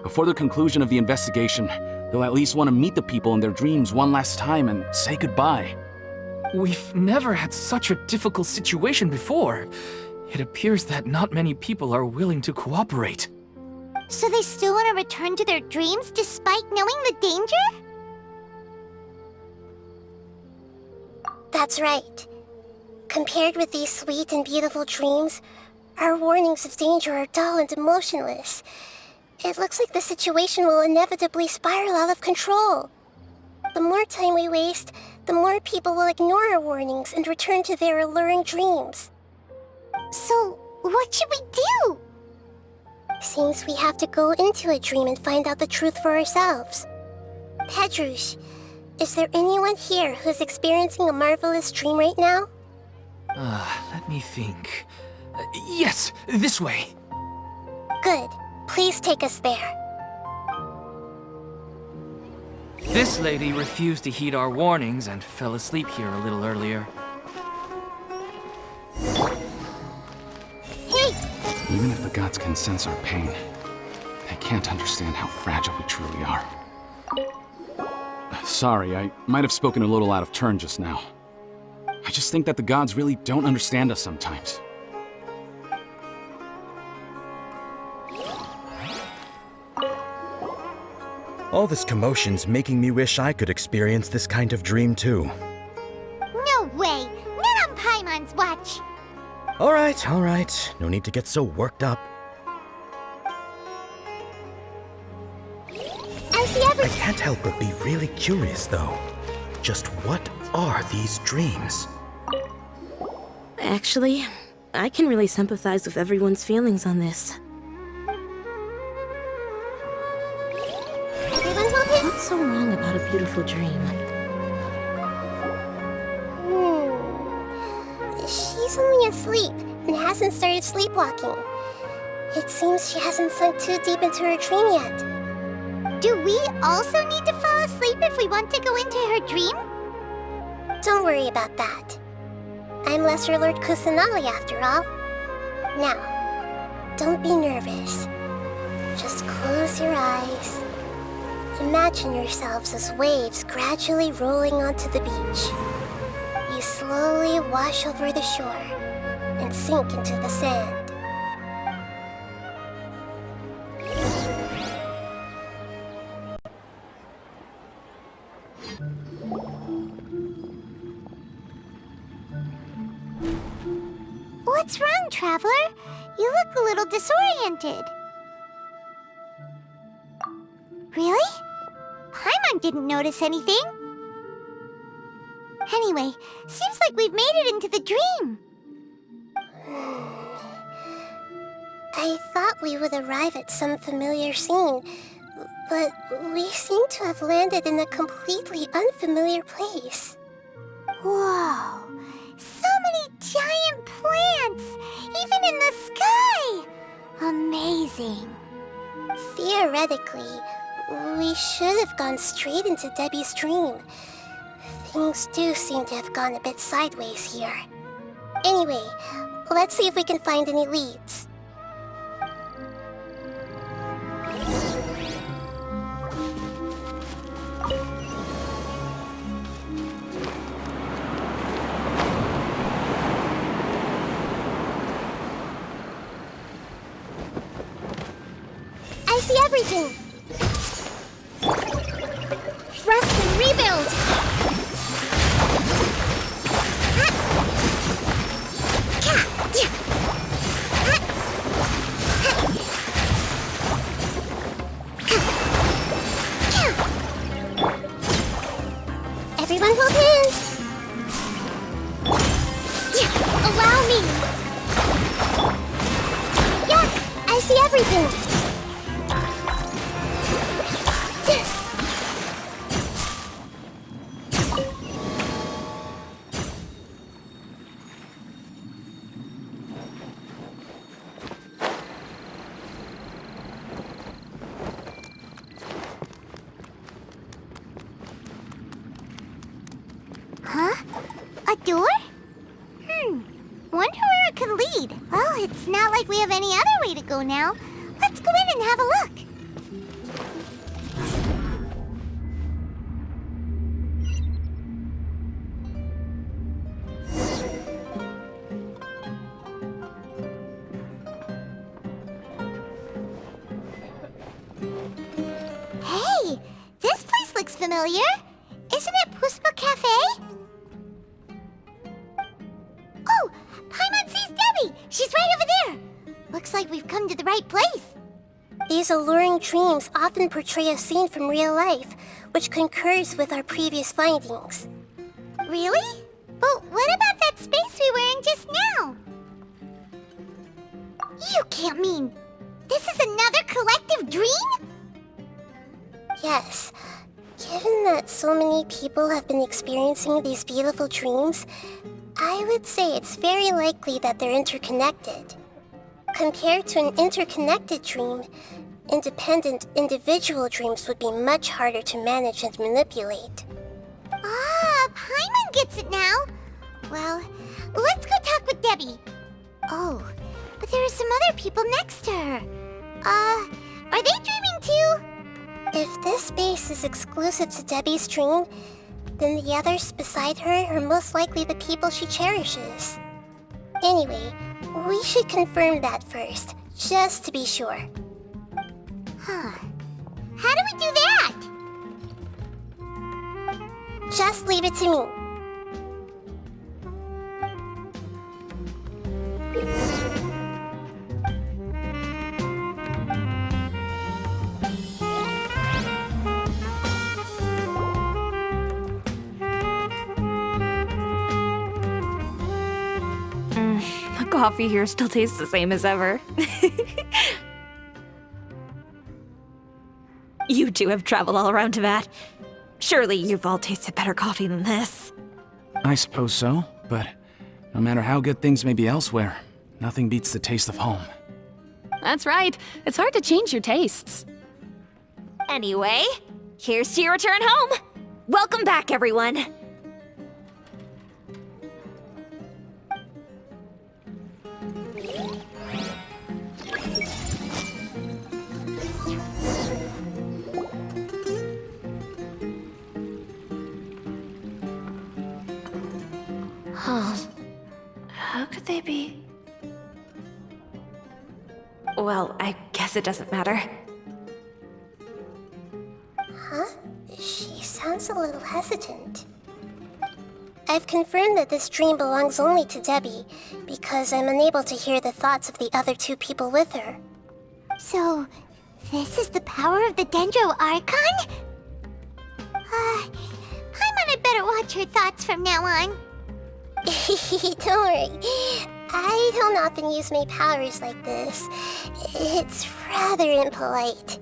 Before the conclusion of the investigation, they'll at least want to meet the people in their dreams one last time and say goodbye. We've never had such a difficult situation before. It appears that not many people are willing to cooperate. So they still want to return to their dreams despite knowing the danger? That's right. Compared with these sweet and beautiful dreams, our warnings of danger are dull and emotionless. It looks like the situation will inevitably spiral out of control. The more time we waste, the more people will ignore our warnings and return to their alluring dreams. So, what should we do? Seems we have to go into a dream and find out the truth for ourselves. Pedrush, is there anyone here who's experiencing a marvelous dream right now? Let me think. Yes, this way. Good. Please take us there. This lady refused to heed our warnings and fell asleep here a little earlier. Hey! Even if the gods can sense our pain, they can't understand how fragile we truly are. Sorry, I might have spoken a little out of turn just now. I just think that the gods really don't understand us sometimes. All this commotion's making me wish I could experience this kind of dream too. No way! Not on Paimon's watch! All right. No need to get so worked up. I can't help but be really curious, though. Just what are these dreams? Actually, I can really sympathize with everyone's feelings on this. What's so wrong about a beautiful dream? She's only asleep and hasn't started sleepwalking. It seems she hasn't sunk too deep into her dream yet. Do we also need to fall asleep if we want to go into her dream? Don't worry about that. I'm Lesser Lord Kusanali after all. Now, don't be nervous. Just close your eyes. Imagine yourselves as waves gradually rolling onto the beach. You slowly wash over the shore and sink into the sand. What's wrong, Traveler? You look a little disoriented. Really? Paimon didn't notice anything. Anyway, seems like we've made it into the dream. I thought we would arrive at some familiar scene, but we seem to have landed in a completely unfamiliar place. Whoa! So many giant seeing. Theoretically, we should have gone straight into Debbie's dream. Things do seem to have gone a bit sideways here. Anyway, let's see if we can find any leads. I see everything! Rest and rebuild! Everyone hold hands! Allow me! Yeah, I see everything! Huh? A door? Wonder where it could lead. Well, it's not like we have any other way to go now. Let's go in and have a look. Hey, this place looks familiar. Isn't it Puspa Cafe? Oh, Paimon sees Debbie! She's right over there! Looks like we've come to the right place. These alluring dreams often portray a scene from real life, which concurs with our previous findings. Really? But what about that space we were in just now? You can't mean this is another collective dream? Yes. Given that so many people have been experiencing these beautiful dreams, I would say it's very likely that they're interconnected. Compared to an interconnected dream, independent individual dreams would be much harder to manage and manipulate. Ah, Paimon gets it now. Well, let's go talk with Debbie. Oh, but there are some other people next to her. Are they dreaming too? If this space is exclusive to Debbie's dream, then the others beside her are most likely the people she cherishes. Anyway, we should confirm that first, just to be sure. Huh. How do we do that? Just leave it to me. The coffee here still tastes the same as ever. You two have traveled all around Tibet. Surely you've all tasted better coffee than this. I suppose so, but no matter how good things may be elsewhere, nothing beats the taste of home. That's right. It's hard to change your tastes. Anyway, here's to your return home. Welcome back, everyone. How could they be? Well, I guess it doesn't matter. Huh? She sounds a little hesitant. I've confirmed that this dream belongs only to Debbie, because I'm unable to hear the thoughts of the other two people with her. So, this is the power of the Dendro Archon? Paimon had better watch her thoughts from now on. Don't worry. I don't often use my powers like this. It's rather impolite.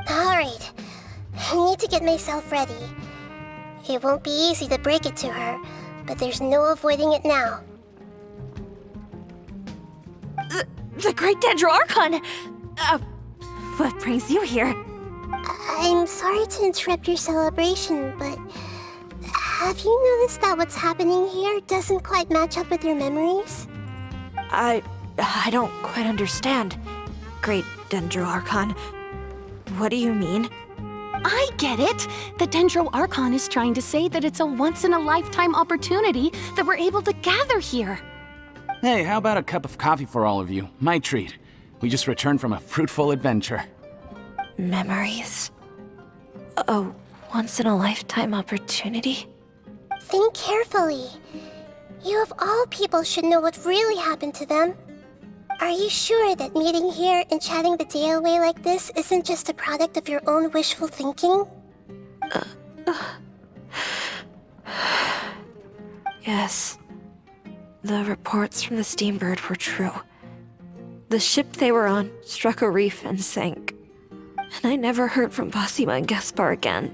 Alright, I need to get myself ready. It won't be easy to break it to her, but there's no avoiding it now. The Great Dendro Archon! What brings you here? I'm sorry to interrupt your celebration, but have you noticed that what's happening here doesn't quite match up with your memories? I don't quite understand. Great Dendro Archon. What do you mean? I get it! The Dendro Archon is trying to say that it's a once-in-a-lifetime opportunity that we're able to gather here. Hey, how about a cup of coffee for all of you? My treat. We just returned from a fruitful adventure. Memories. A once-in-a-lifetime opportunity? Think carefully. You of all people should know what really happened to them. Are you sure that meeting here and chatting the day away like this isn't just a product of your own wishful thinking? Yes. The reports from the Steambird were true. The ship they were on struck a reef and sank. And I never heard from Basima and Gaspar again.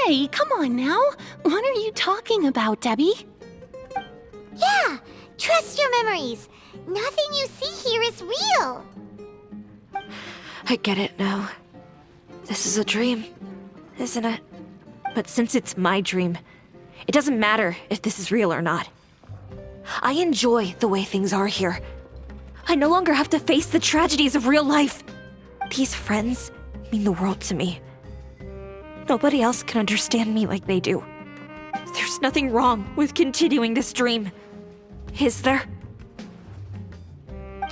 Hey, come on now! What are you talking about, Debbie? Yeah, trust your memories. Nothing you see here is real. I get it now. This is a dream, isn't it? But since it's my dream, it doesn't matter if this is real or not. I enjoy the way things are here. I no longer have to face the tragedies of real life. These friends mean the world to me. Nobody else can understand me like they do. There's nothing wrong with continuing this dream. Is there?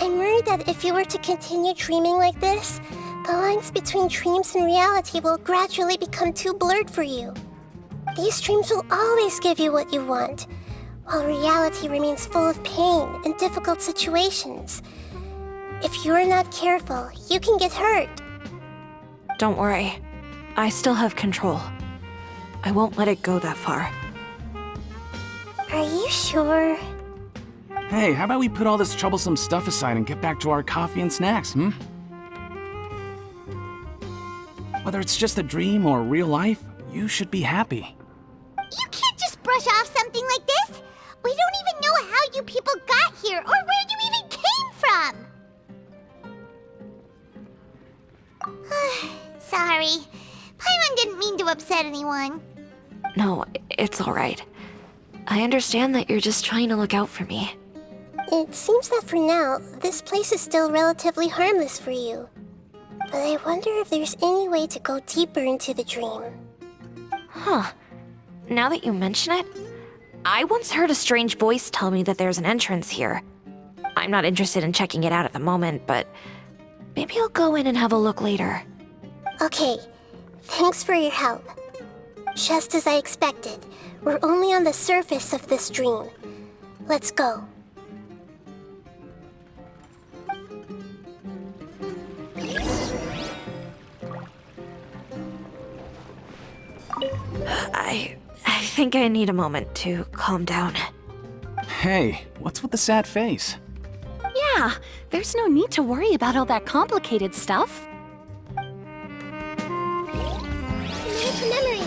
I'm worried that if you were to continue dreaming like this, the lines between dreams and reality will gradually become too blurred for you. These dreams will always give you what you want, while reality remains full of pain and difficult situations. If you're not careful, you can get hurt. Don't worry. I still have control. I won't let it go that far. Are you sure? Hey, how about we put all this troublesome stuff aside and get back to our coffee and snacks, Whether it's just a dream or real life, you should be happy. You can't just brush off something like this. We don't even know how you people got here or where you even came from. Sorry. Paimon didn't mean to upset anyone. No, it's alright. I understand that you're just trying to look out for me. It seems that for now, this place is still relatively harmless for you. But I wonder if there's any way to go deeper into the dream. Huh. Now that you mention it, I once heard a strange voice tell me that there's an entrance here. I'm not interested in checking it out at the moment, but maybe I'll go in and have a look later. Okay, thanks for your help. Just as I expected, we're only on the surface of this dream. Let's go. I think I need a moment to calm down. Hey, what's with the sad face? Yeah, there's no need to worry about all that complicated stuff. Nice memory.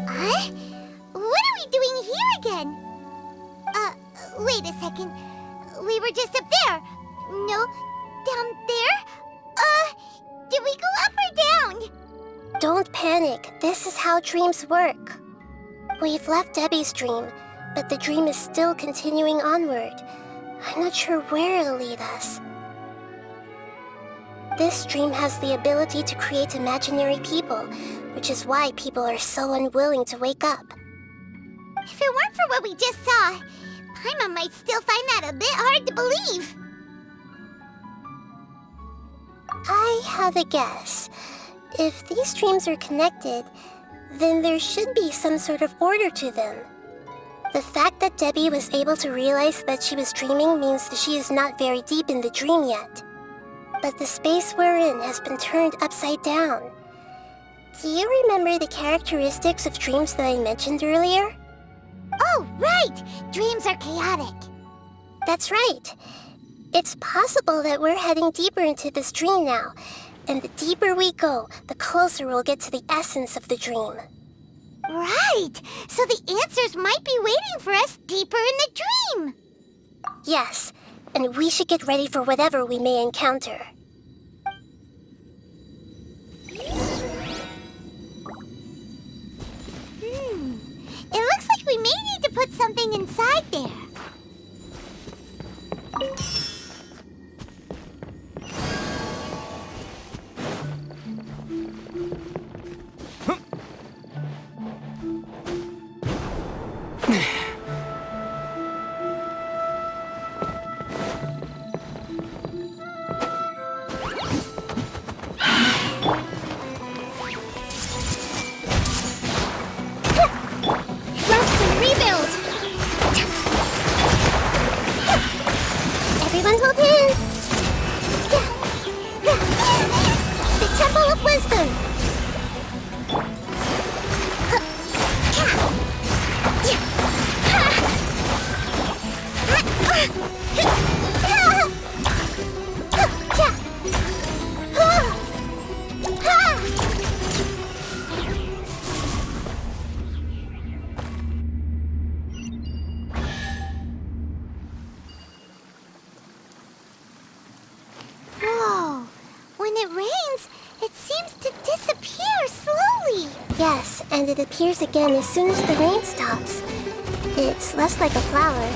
Huh? What are we doing here again? Wait a second. We were just up there. No, down there? Did we go up or down? Don't panic. This is how dreams work. We've left Debbie's dream, but the dream is still continuing onward. I'm not sure where it'll lead us. This dream has the ability to create imaginary people, which is why people are so unwilling to wake up. If it weren't for what we just saw, Paimon might still find that a bit hard to believe. I have a guess. If these dreams are connected, then there should be some sort of order to them. The fact that Debbie was able to realize that she was dreaming means that she is not very deep in the dream yet. But the space we're in has been turned upside down. Do you remember the characteristics of dreams that I mentioned earlier? Oh, right! Dreams are chaotic. That's right. It's possible that we're heading deeper into this dream now. And the deeper we go, the closer we'll get to the essence of the dream. Right! So the answers might be waiting for us deeper in the dream! Yes, and we should get ready for whatever we may encounter. It looks like we may need to put something inside there. Everyone hold hands! The Temple of Wisdom! Whoa! When it rains, it seems to disappear slowly. Yes, and it appears again as soon as the rain stops. It's less like a flower,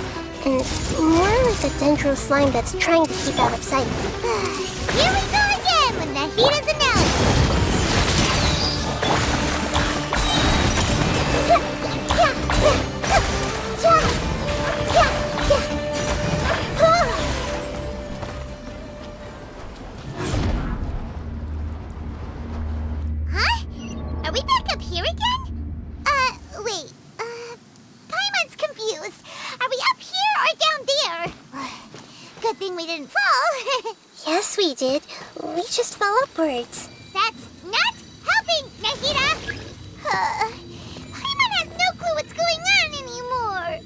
and more like a dendro slime that's trying to keep out of sight. Here we go again with Nahida's analogy. Huh? Are we back up here again? Wait. Paimon's confused. Are we up here or down there? Good thing we didn't fall. Yes, we did. We just fell upwards. That's not helping, Nahida! Paimon has no clue what's going on anymore.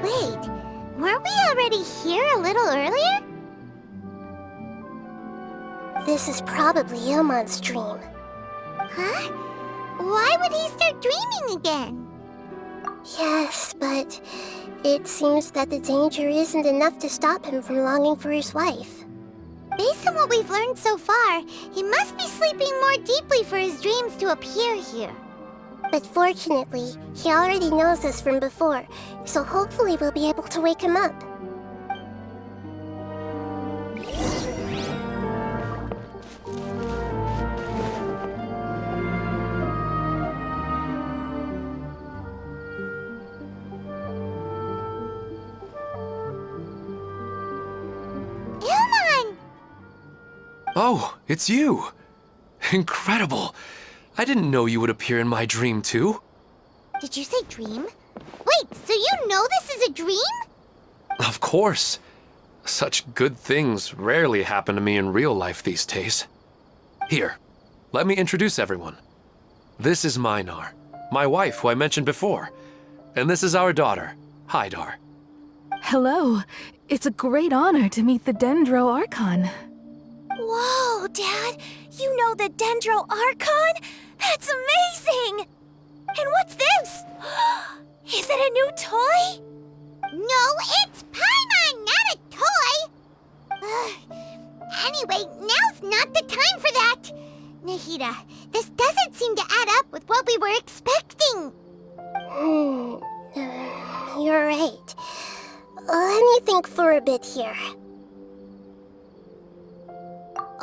Wait, weren't we already here a little earlier? This is probably Ilmon's dream. Huh? Why would he start dreaming again? Yes, but it seems that the danger isn't enough to stop him from longing for his wife. Based on what we've learned so far, he must be sleeping more deeply for his dreams to appear here. But fortunately, he already knows us from before, so hopefully we'll be able to wake him up. Ilmon! Oh, it's you! Incredible! I didn't know you would appear in my dream, too. Did you say dream? Wait, so you know this is a dream? Of course. Such good things rarely happen to me in real life these days. Here, let me introduce everyone. This is Minar, my wife who I mentioned before. And this is our daughter, Hydar. Hello. It's a great honor to meet the Dendro Archon. Whoa, Dad! You know the Dendro Archon? That's amazing! And what's this? Is it a new toy? No, it's Paimon, not a toy! Anyway, now's not the time for that! Nahida, this doesn't seem to add up with what we were expecting. You're right. Let me think for a bit here.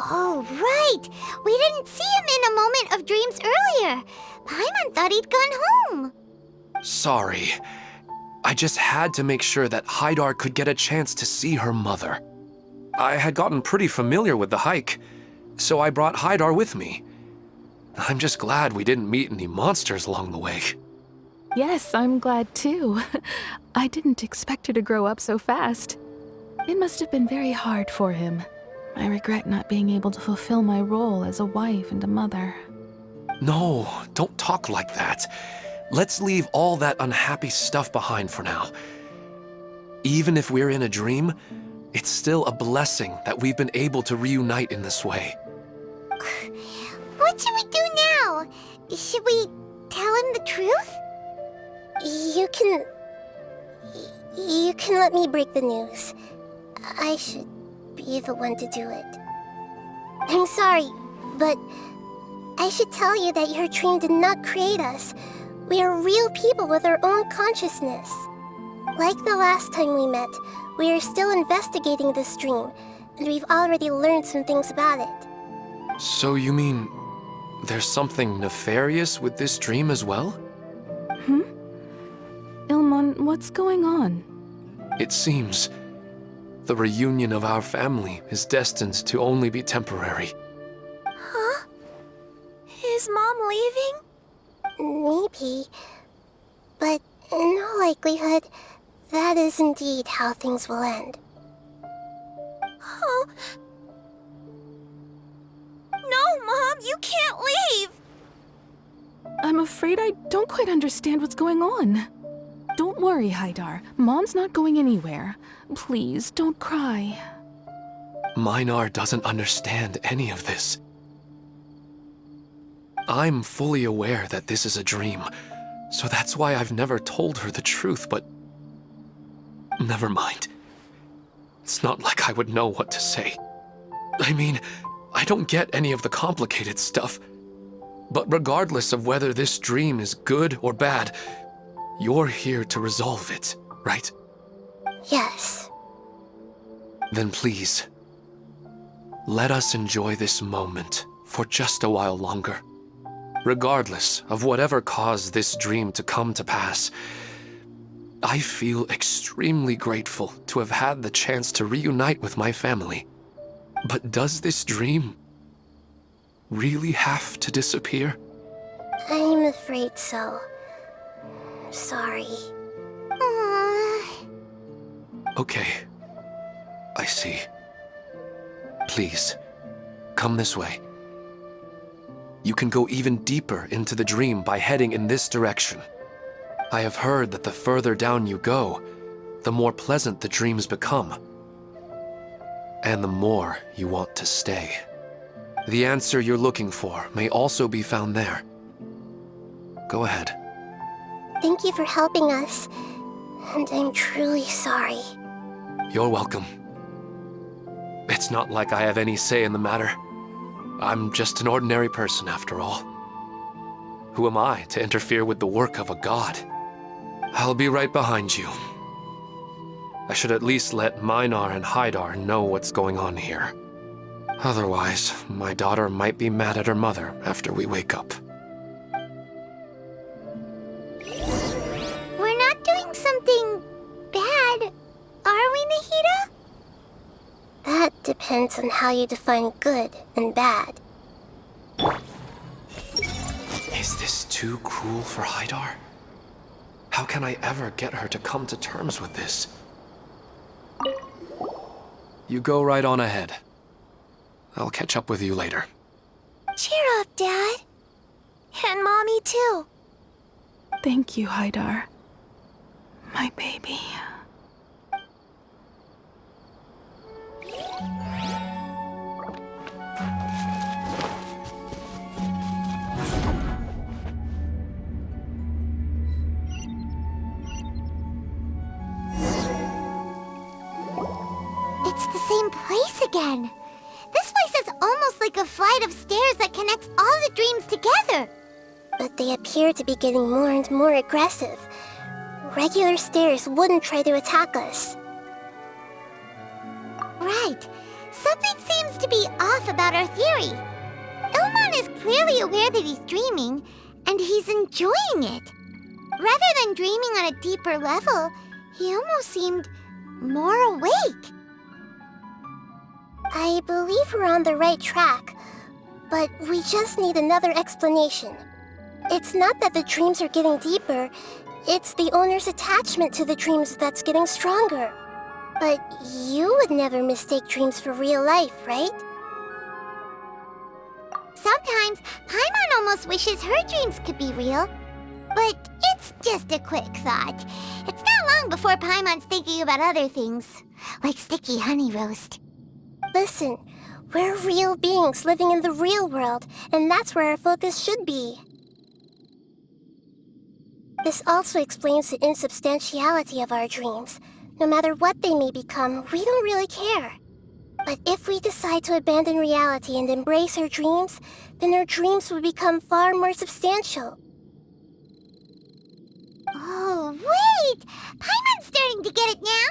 Oh, right! We didn't see him in a moment of dreams earlier. Paimon thought he'd gone home. Sorry. I just had to make sure that Hydar could get a chance to see her mother. I had gotten pretty familiar with the hike, so I brought Hydar with me. I'm just glad we didn't meet any monsters along the way. Yes, I'm glad too. I didn't expect her to grow up so fast. It must have been very hard for him. I regret not being able to fulfill my role as a wife and a mother. No, don't talk like that. Let's leave all that unhappy stuff behind for now. Even if we're in a dream, it's still a blessing that we've been able to reunite in this way. What should we do now? Should we tell him the truth? You can let me break the news. I should be the one to do it. I'm sorry, but I should tell you that your dream did not create us. We are real people with our own consciousness. Like the last time we met, we are still investigating this dream, and we've already learned some things about it. So you mean there's something nefarious with this dream as well? Ilmon, what's going on? It seems the reunion of our family is destined to only be temporary. Huh? Is Mom leaving? Maybe. But in all likelihood, that is indeed how things will end. Oh. No, Mom, you can't leave! I'm afraid I don't quite understand what's going on. Don't worry, Haidar. Mom's not going anywhere. Please, don't cry. Minar doesn't understand any of this. I'm fully aware that this is a dream, so that's why I've never told her the truth, but... Never mind. It's not like I would know what to say. I mean, I don't get any of the complicated stuff. But regardless of whether this dream is good or bad, you're here to resolve it, right? Yes. Then please, let us enjoy this moment for just a while longer. Regardless of whatever caused this dream to come to pass, I feel extremely grateful to have had the chance to reunite with my family. But does this dream really have to disappear? I'm afraid so. Sorry. Okay, I see. Please, come this way. You can go even deeper into the dream by heading in this direction. I have heard that the further down you go, the more pleasant the dreams become. And the more you want to stay. The answer you're looking for may also be found there. Go ahead. Thank you for helping us, and I'm truly sorry. You're welcome. It's not like I have any say in the matter. I'm just an ordinary person after all. Who am I to interfere with the work of a god? I'll be right behind you. I should at least let Minar and Haidar know what's going on here. Otherwise, my daughter might be mad at her mother after we wake up. We're not doing something bad, are we, Nahida? That depends on how you define good and bad. Is this too cruel for Haidar? How can I ever get her to come to terms with this? You go right on ahead. I'll catch up with you later. Cheer up, Dad. And Mommy, too. Thank you, Haidar. My baby. It's the same place again. This place is almost like a flight of stairs that connects all the dreams together. But they appear to be getting more and more aggressive. Regular stairs wouldn't try to attack us. Right. Something seems to be off about our theory. Ilmon is clearly aware that he's dreaming, and he's enjoying it. Rather than dreaming on a deeper level, he almost seemed more awake. I believe we're on the right track. But we just need another explanation. It's not that the dreams are getting deeper, it's the owner's attachment to the dreams that's getting stronger. But you would never mistake dreams for real life, right? Sometimes, Paimon almost wishes her dreams could be real. But it's just a quick thought. It's not long before Paimon's thinking about other things, like sticky honey roast. Listen, we're real beings living in the real world, and that's where our focus should be. This also explains the insubstantiality of our dreams. No matter what they may become, we don't really care. But if we decide to abandon reality and embrace our dreams, then our dreams will become far more substantial. Oh, wait! Paimon's starting to get it now?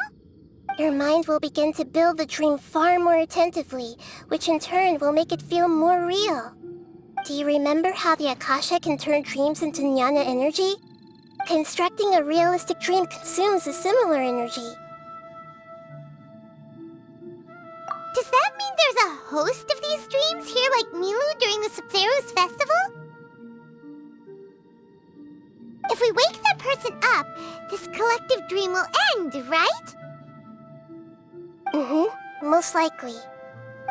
Your mind will begin to build the dream far more attentively, which in turn will make it feel more real. Do you remember how the Akasha can turn dreams into jnana energy? Constructing a realistic dream consumes a similar energy. Does that mean there's a host of these dreams here like Milu during the Subzero's festival? If we wake that person up, this collective dream will end, right? Most likely.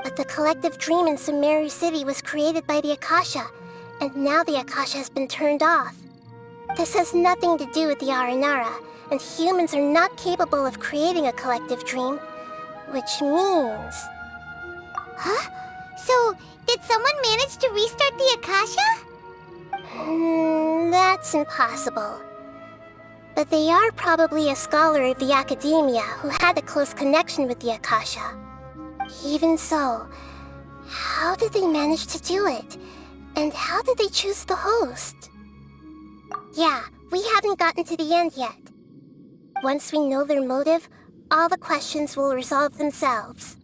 But the collective dream in Sumeru City was created by the Akasha, and now the Akasha has been turned off. This has nothing to do with the Aranara, and humans are not capable of creating a collective dream, which means... Huh? So, did someone manage to restart the Akasha? That's impossible. But they are probably a scholar of the academia who had a close connection with the Akasha. Even so, how did they manage to do it? And how did they choose the host? Yeah, we haven't gotten to the end yet. Once we know their motive, all the questions will resolve themselves.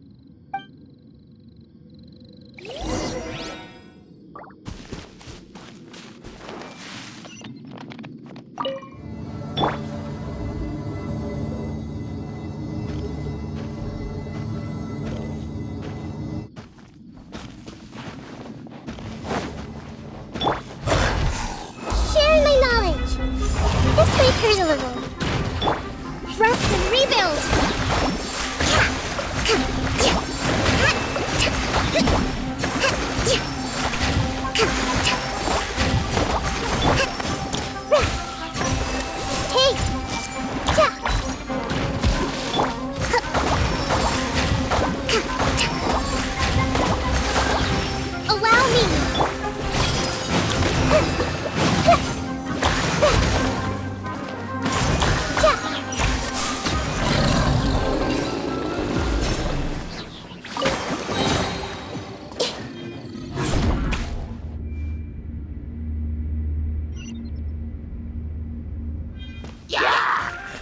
Sharing my knowledge. This way, Percival. Rest and rebuild. Allow me.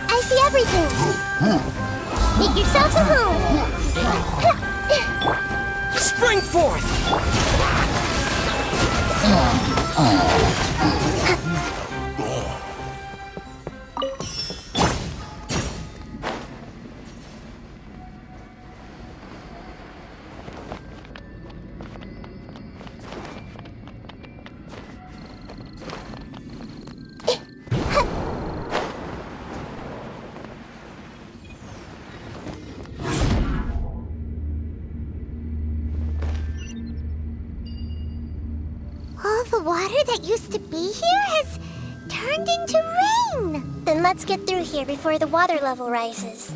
I see everything. Make yourselves at home. Spring forth! All the water that used to be here has turned into rain. Then let's get through here before the water level rises.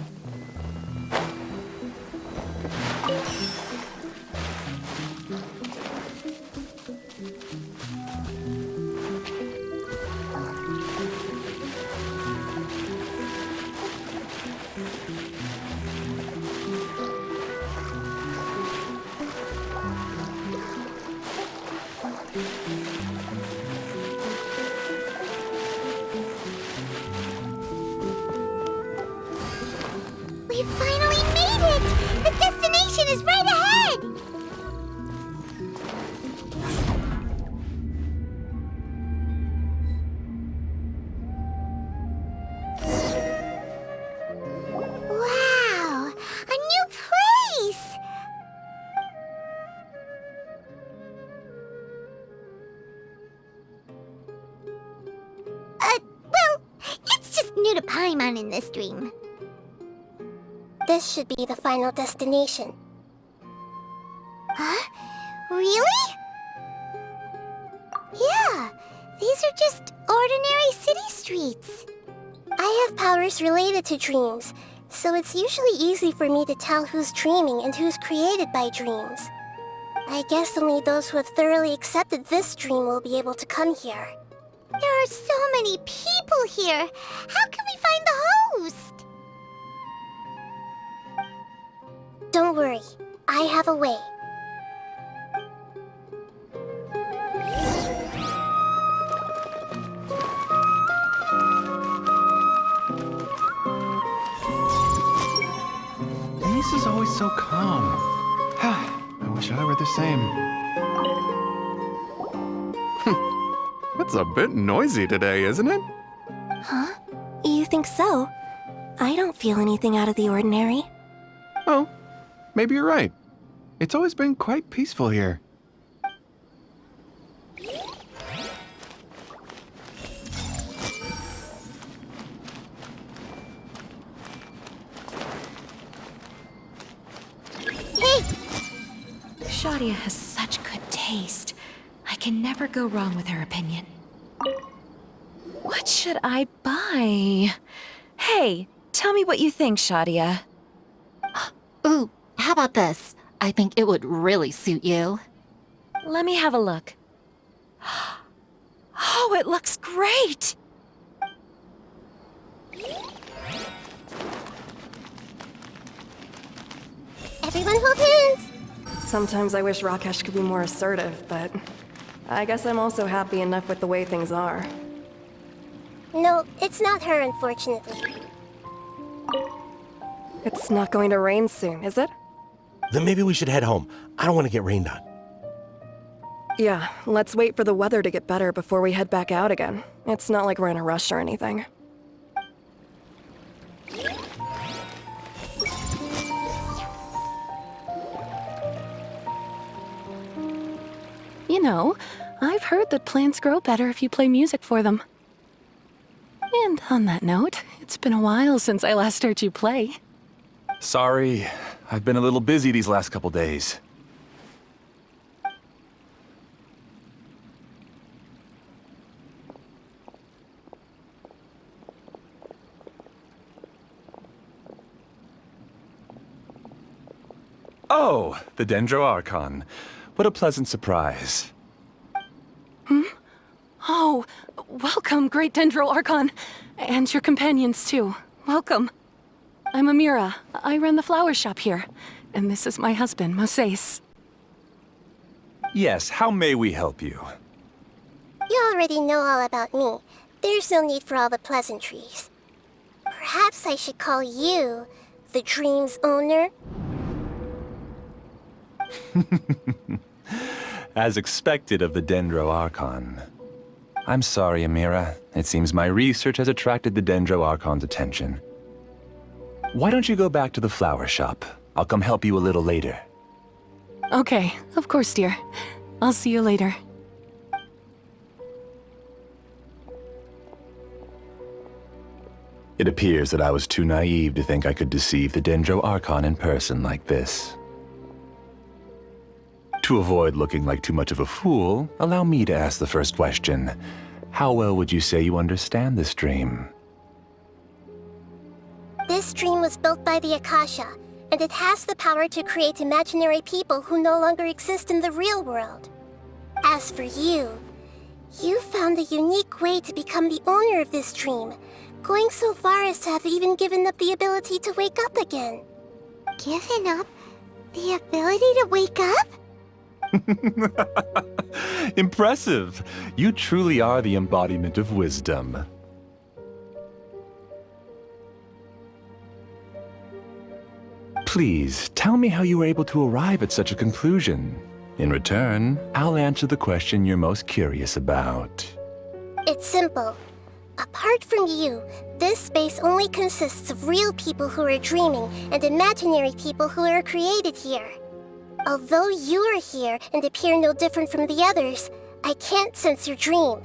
new to Paimon in this dream. This should be the final destination. Huh? Really? Yeah, these are just ordinary city streets. I have powers related to dreams, so it's usually easy for me to tell who's dreaming and who's created by dreams. I guess only those who have thoroughly accepted this dream will be able to come here. There are so many people here. How can we find the host? Don't worry, I have a way. This is always so calm. I wish I were the same. It's a bit noisy today, isn't it? Huh? You think so? I don't feel anything out of the ordinary. Oh, maybe you're right. It's always been quite peaceful here. Shadia has such good taste. I can never go wrong with her opinion. What should I buy? Hey, tell me what you think, Shadia. Ooh, how about this? I think it would really suit you. Let me have a look. Oh, it looks great! Everyone hold hands! Sometimes I wish Rakesh could be more assertive, but I guess I'm also happy enough with the way things are. No, it's not her, unfortunately. It's not going to rain soon, is it? Then maybe we should head home. I don't want to get rained on. Yeah, let's wait for the weather to get better before we head back out again. It's not like we're in a rush or anything. You know, I've heard that plants grow better if you play music for them. And on that note, it's been a while since I last heard you play. Sorry, I've been a little busy these last couple days. Oh, the Dendro Archon. What a pleasant surprise. Oh, welcome, Great Dendro Archon. And your companions, too. Welcome. I'm Amira. I run the flower shop here. And this is my husband, Moses. Yes, how may we help you? You already know all about me. There's no need for all the pleasantries. Perhaps I should call you the dream's owner? As expected of the Dendro Archon. I'm sorry, Amira. It seems my research has attracted the Dendro Archon's attention. Why don't you go back to the flower shop? I'll come help you a little later. Okay, of course, dear. I'll see you later. It appears that I was too naive to think I could deceive the Dendro Archon in person like this. To avoid looking like too much of a fool, allow me to ask the first question. How well would you say you understand this dream? This dream was built by the Akasha, and it has the power to create imaginary people who no longer exist in the real world. As for you, you found a unique way to become the owner of this dream, going so far as to have even given up the ability to wake up again. Given up the ability to wake up? Impressive! You truly are the embodiment of wisdom. Please, tell me how you were able to arrive at such a conclusion. In return, I'll answer the question you're most curious about. It's simple. Apart from you, this space only consists of real people who are dreaming and imaginary people who are created here. Although you are here and appear no different from the others, I can't sense your dream.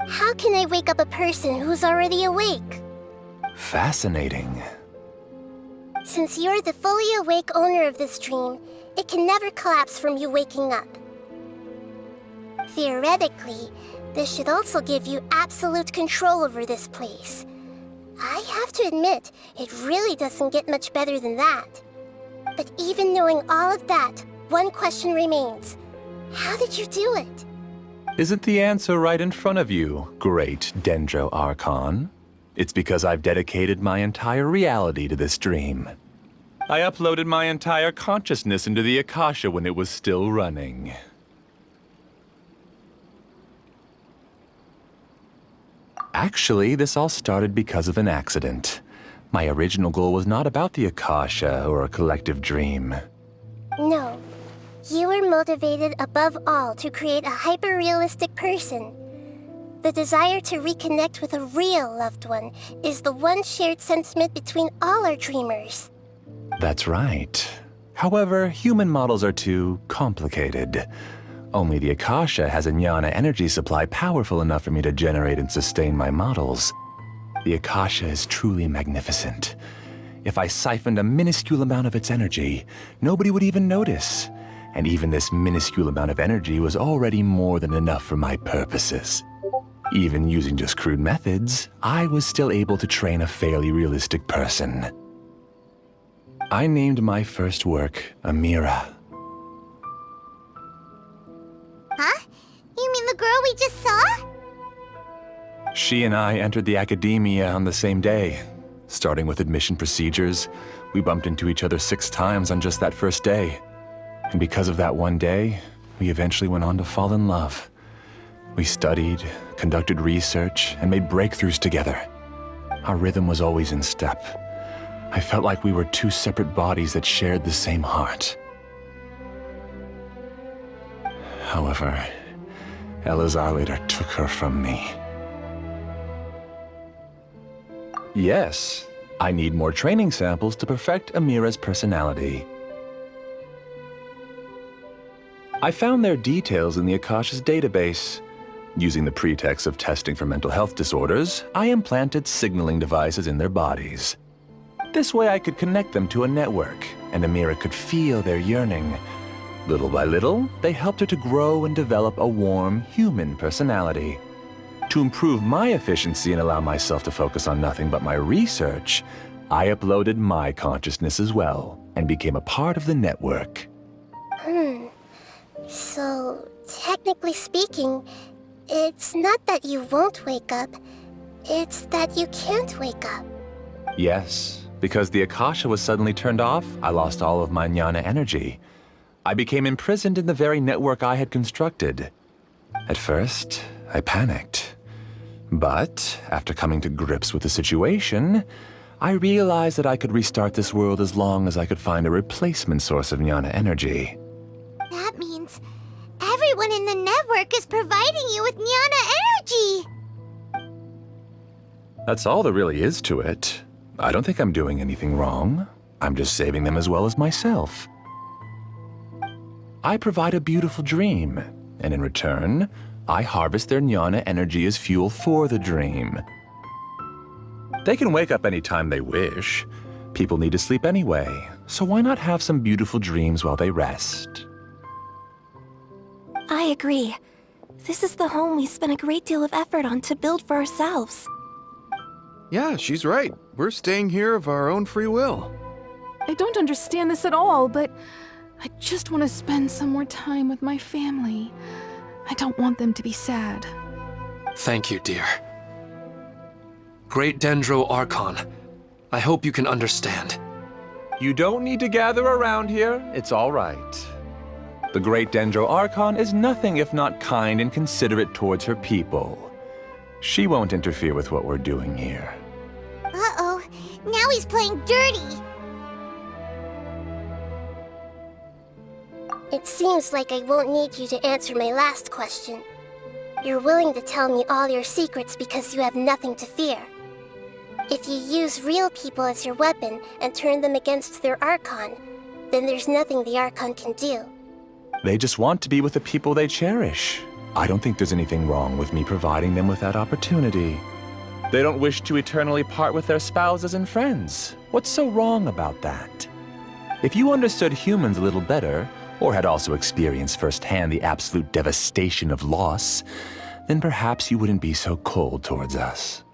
How can I wake up a person who's already awake? Fascinating. Since you're the fully awake owner of this dream, it can never collapse from you waking up. Theoretically, this should also give you absolute control over this place. I have to admit, it really doesn't get much better than that. But even knowing all of that, one question remains. How did you do it? Isn't the answer right in front of you, great Dendro Archon? It's because I've dedicated my entire reality to this dream. I uploaded my entire consciousness into the Akasha when it was still running. Actually, this all started because of an accident. My original goal was not about the Akasha or a collective dream. No. You were motivated above all to create a hyper-realistic person. The desire to reconnect with a real loved one is the one shared sentiment between all our dreamers. That's right. However, human models are too complicated. Only the Akasha has a jnana energy supply powerful enough for me to generate and sustain my models. The Akasha is truly magnificent. If I siphoned a minuscule amount of its energy, nobody would even notice. And even this minuscule amount of energy was already more than enough for my purposes. Even using just crude methods, I was still able to train a fairly realistic person. I named my first work Amira. Huh? You mean the girl we just saw? She and I entered the academia on the same day. Starting with admission procedures, we bumped into each other 6 times on just that first day. And because of that one day, we eventually went on to fall in love. We studied, conducted research, and made breakthroughs together. Our rhythm was always in step. I felt like we were 2 separate bodies that shared the same heart. However, Elazar later took her from me. Yes, I need more training samples to perfect Amira's personality. I found their details in the Akasha's database. Using the pretext of testing for mental health disorders, I implanted signaling devices in their bodies. This way I could connect them to a network, and Amira could feel their yearning. Little by little, they helped her to grow and develop a warm, human personality. To improve my efficiency and allow myself to focus on nothing but my research, I uploaded my consciousness as well, and became a part of the network. So, technically speaking, it's not that you won't wake up, it's that you can't wake up. Yes, because the Akasha was suddenly turned off, I lost all of my jnana energy. I became imprisoned in the very network I had constructed. At first, I panicked. But, after coming to grips with the situation, I realized that I could restart this world as long as I could find a replacement source of jnana energy. That means everyone in the network is providing you with jnana energy! That's all there really is to it. I don't think I'm doing anything wrong. I'm just saving them as well as myself. I provide a beautiful dream, and in return, I harvest their jnana energy as fuel for the dream. They can wake up any time they wish. People need to sleep anyway, so why not have some beautiful dreams while they rest? I agree. This is the home we spent a great deal of effort on to build for ourselves. Yeah, she's right. We're staying here of our own free will. I don't understand this at all, but I just want to spend some more time with my family. I don't want them to be sad. Thank you, dear. Great Dendro Archon, I hope you can understand. You don't need to gather around here. It's all right. The great Dendro Archon is nothing if not kind and considerate towards her people. She won't interfere with what we're doing here. Uh-oh, now he's playing dirty! It seems like I won't need you to answer my last question. You're willing to tell me all your secrets because you have nothing to fear. If you use real people as your weapon and turn them against their Archon, then there's nothing the Archon can do. They just want to be with the people they cherish. I don't think there's anything wrong with me providing them with that opportunity. They don't wish to eternally part with their spouses and friends. What's so wrong about that? If you understood humans a little better, or had also experienced firsthand the absolute devastation of loss, then perhaps you wouldn't be so cold towards us.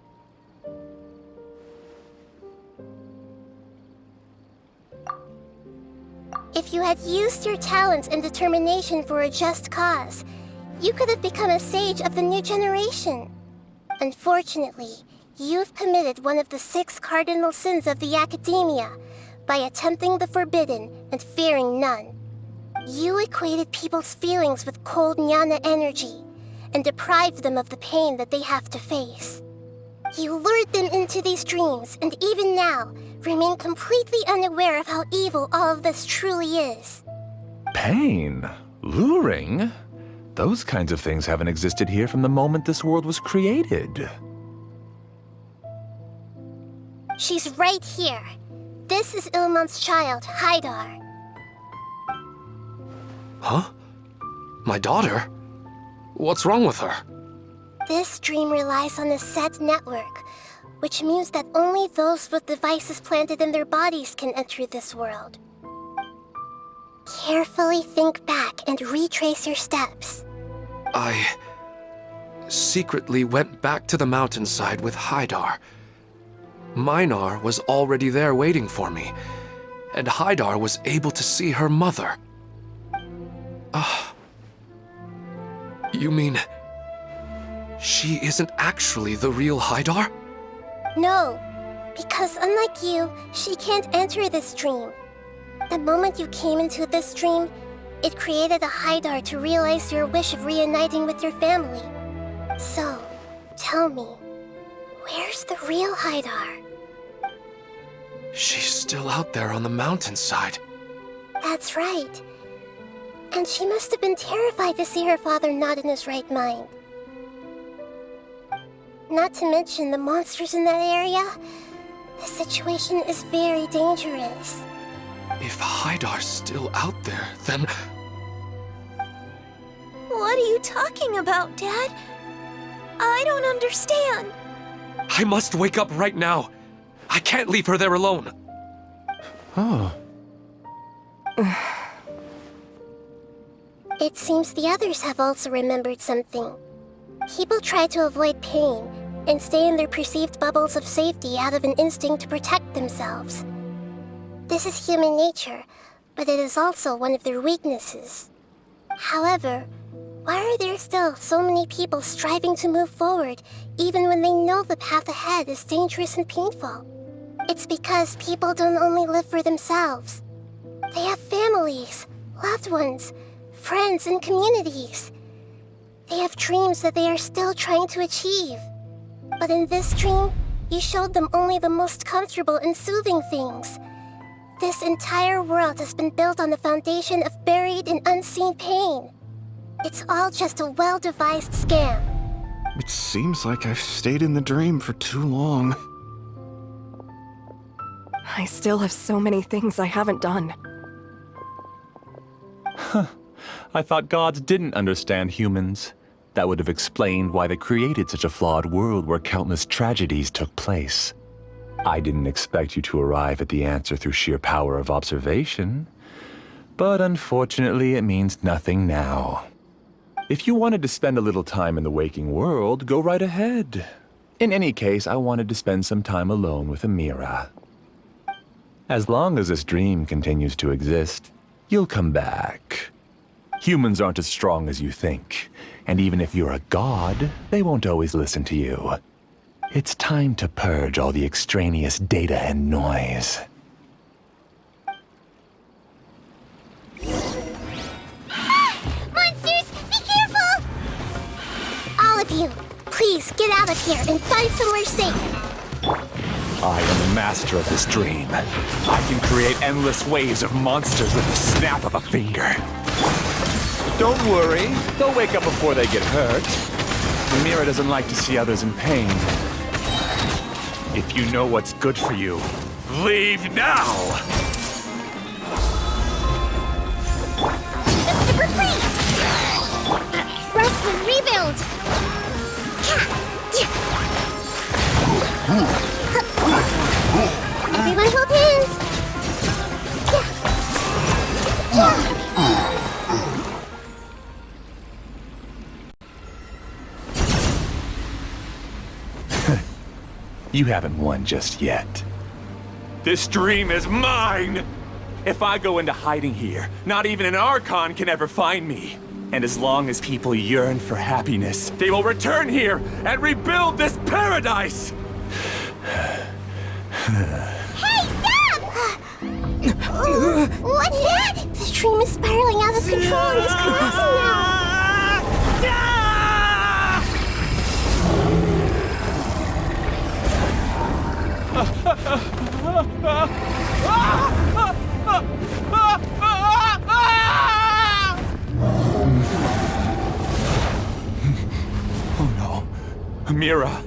If you had used your talents and determination for a just cause, you could have become a sage of the new generation. Unfortunately, you've committed one of the 6 cardinal sins of the Academia by attempting the forbidden and fearing none. You equated people's feelings with cold jnana energy and deprived them of the pain that they have to face. You lured them into these dreams, and even now, remain completely unaware of how evil all of this truly is. Pain? Luring? Those kinds of things haven't existed here from the moment this world was created. She's right here. This is Ilmon's child, Haidar. Huh? My daughter? What's wrong with her? This dream relies on a set network, which means that only those with devices planted in their bodies can enter this world. Carefully think back and retrace your steps. I secretly went back to the mountainside with Haidar. Minar was already there waiting for me, and Haidar was able to see her mother. You mean she isn't actually the real Haidar? No, because unlike you, she can't enter this dream. The moment you came into this dream, it created a Haidar to realize your wish of reuniting with your family. So, tell me, where's the real Haidar? She's still out there on the mountainside. That's right. And she must have been terrified to see her father not in his right mind. Not to mention the monsters in that area. The situation is very dangerous. If Haidar's still out there, then... What are you talking about, Dad? I don't understand. I must wake up right now. I can't leave her there alone. Oh. It seems the others have also remembered something. People try to avoid pain and stay in their perceived bubbles of safety out of an instinct to protect themselves. This is human nature, but it is also one of their weaknesses. However, why are there still so many people striving to move forward even when they know the path ahead is dangerous and painful? It's because people don't only live for themselves. They have families, loved ones, friends, and communities. They have dreams that they are still trying to achieve. But in this dream, you showed them only the most comfortable and soothing things. This entire world has been built on the foundation of buried and unseen pain. It's all just a well-devised scam. It seems like I've stayed in the dream for too long. I still have so many things I haven't done. I thought gods didn't understand humans. That would have explained why they created such a flawed world where countless tragedies took place. I didn't expect you to arrive at the answer through sheer power of observation. But unfortunately, it means nothing now. If you wanted to spend a little time in the waking world, go right ahead. In any case, I wanted to spend some time alone with Amira. As long as this dream continues to exist, you'll come back. Humans aren't as strong as you think, and even if you're a god, they won't always listen to you. It's time to purge all the extraneous data and noise. Monsters, be careful! All of you, please get out of here and find somewhere safe. I am the master of this dream. I can create endless waves of monsters with the snap of a finger. Don't worry, they'll wake up before they get hurt. Amira doesn't like to see others in pain. If you know what's good for you, leave now! The super freeze! Rest will You haven't won just yet. This dream is mine! If I go into hiding here, not even an Archon can ever find me. And as long as people yearn for happiness, they will return here and rebuild this paradise! Hey, stop! What's that? The dream is spiraling out of control and is collapsing now. Oh no. Amira!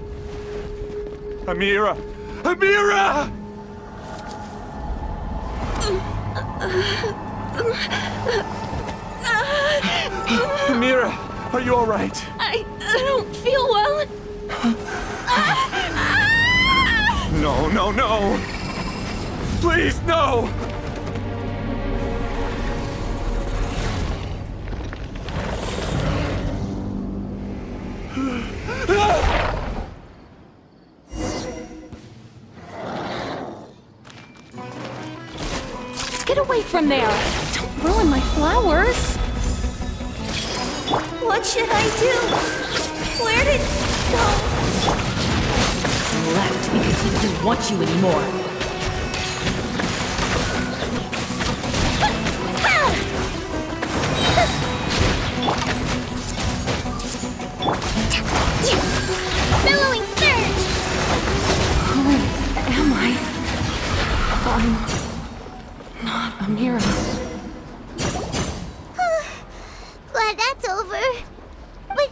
Amira! Amira! Amira, are you all right? I don't feel well. No, no, no! Please, no! Get away from there! Don't ruin my flowers! What should I do? Where did it go? He left because he didn't want you anymore. Billowing surge! Who am I? I'm not Amira. Glad that's over. But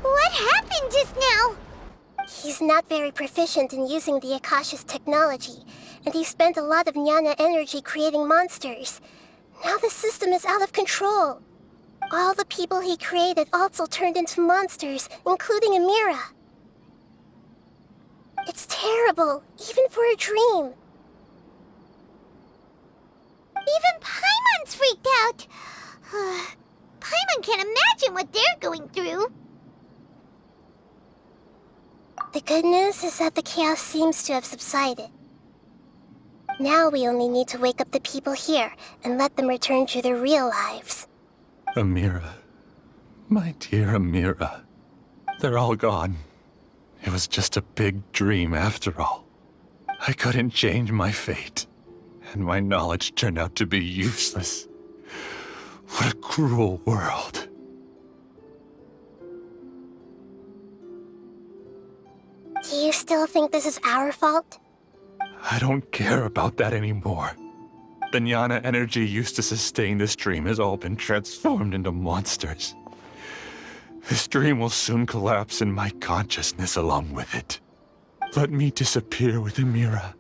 what happened just now? He's not very proficient in using the Akasha's technology, and he spent a lot of jnana energy creating monsters. Now the system is out of control. All the people he created also turned into monsters, including Amira. It's terrible, even for a dream. Even Paimon's freaked out. Paimon can't imagine what they're going through. The good news is that the chaos seems to have subsided. Now we only need to wake up the people here and let them return to their real lives. Amira. My dear Amira. They're all gone. It was just a big dream after all. I couldn't change my fate, and my knowledge turned out to be useless. What a cruel world. Do you still think this is our fault? I don't care about that anymore. The jnana energy used to sustain this dream has all been transformed into monsters. This dream will soon collapse and my consciousness along with it. Let me disappear with Amira.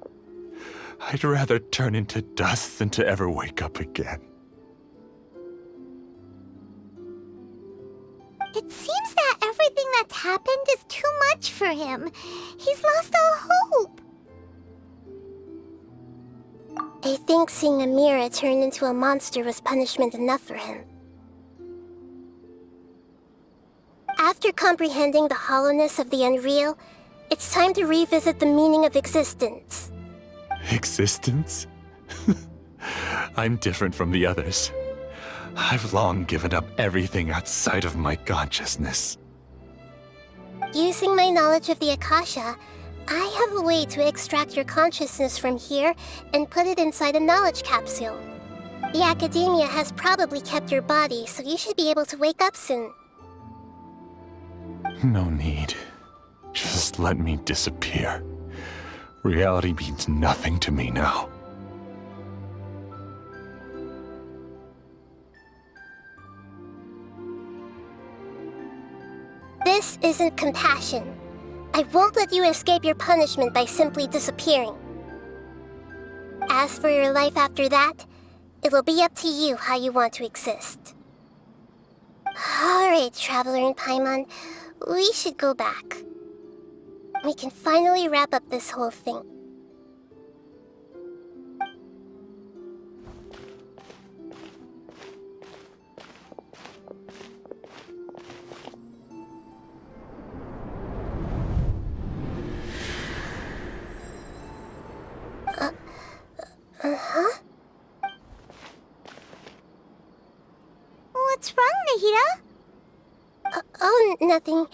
I'd rather turn into dust than to ever wake up again. It seems that everything that's happened is too much for him. He's lost all hope. I think seeing Amira turn into a monster was punishment enough for him. After comprehending the hollowness of the unreal, it's time to revisit the meaning of existence. Existence? I'm different from the others. I've long given up everything outside of my consciousness. Using my knowledge of the Akasha, I have a way to extract your consciousness from here and put it inside a knowledge capsule. The Academia has probably kept your body, so you should be able to wake up soon. No need. Just let me disappear. Reality means nothing to me now. This isn't compassion. I won't let you escape your punishment by simply disappearing. As for your life after that, it'll be up to you how you want to exist. Alright, Traveler and Paimon, we should go back. We can finally wrap up this whole thing. What's wrong, Nahida? Oh, nothing.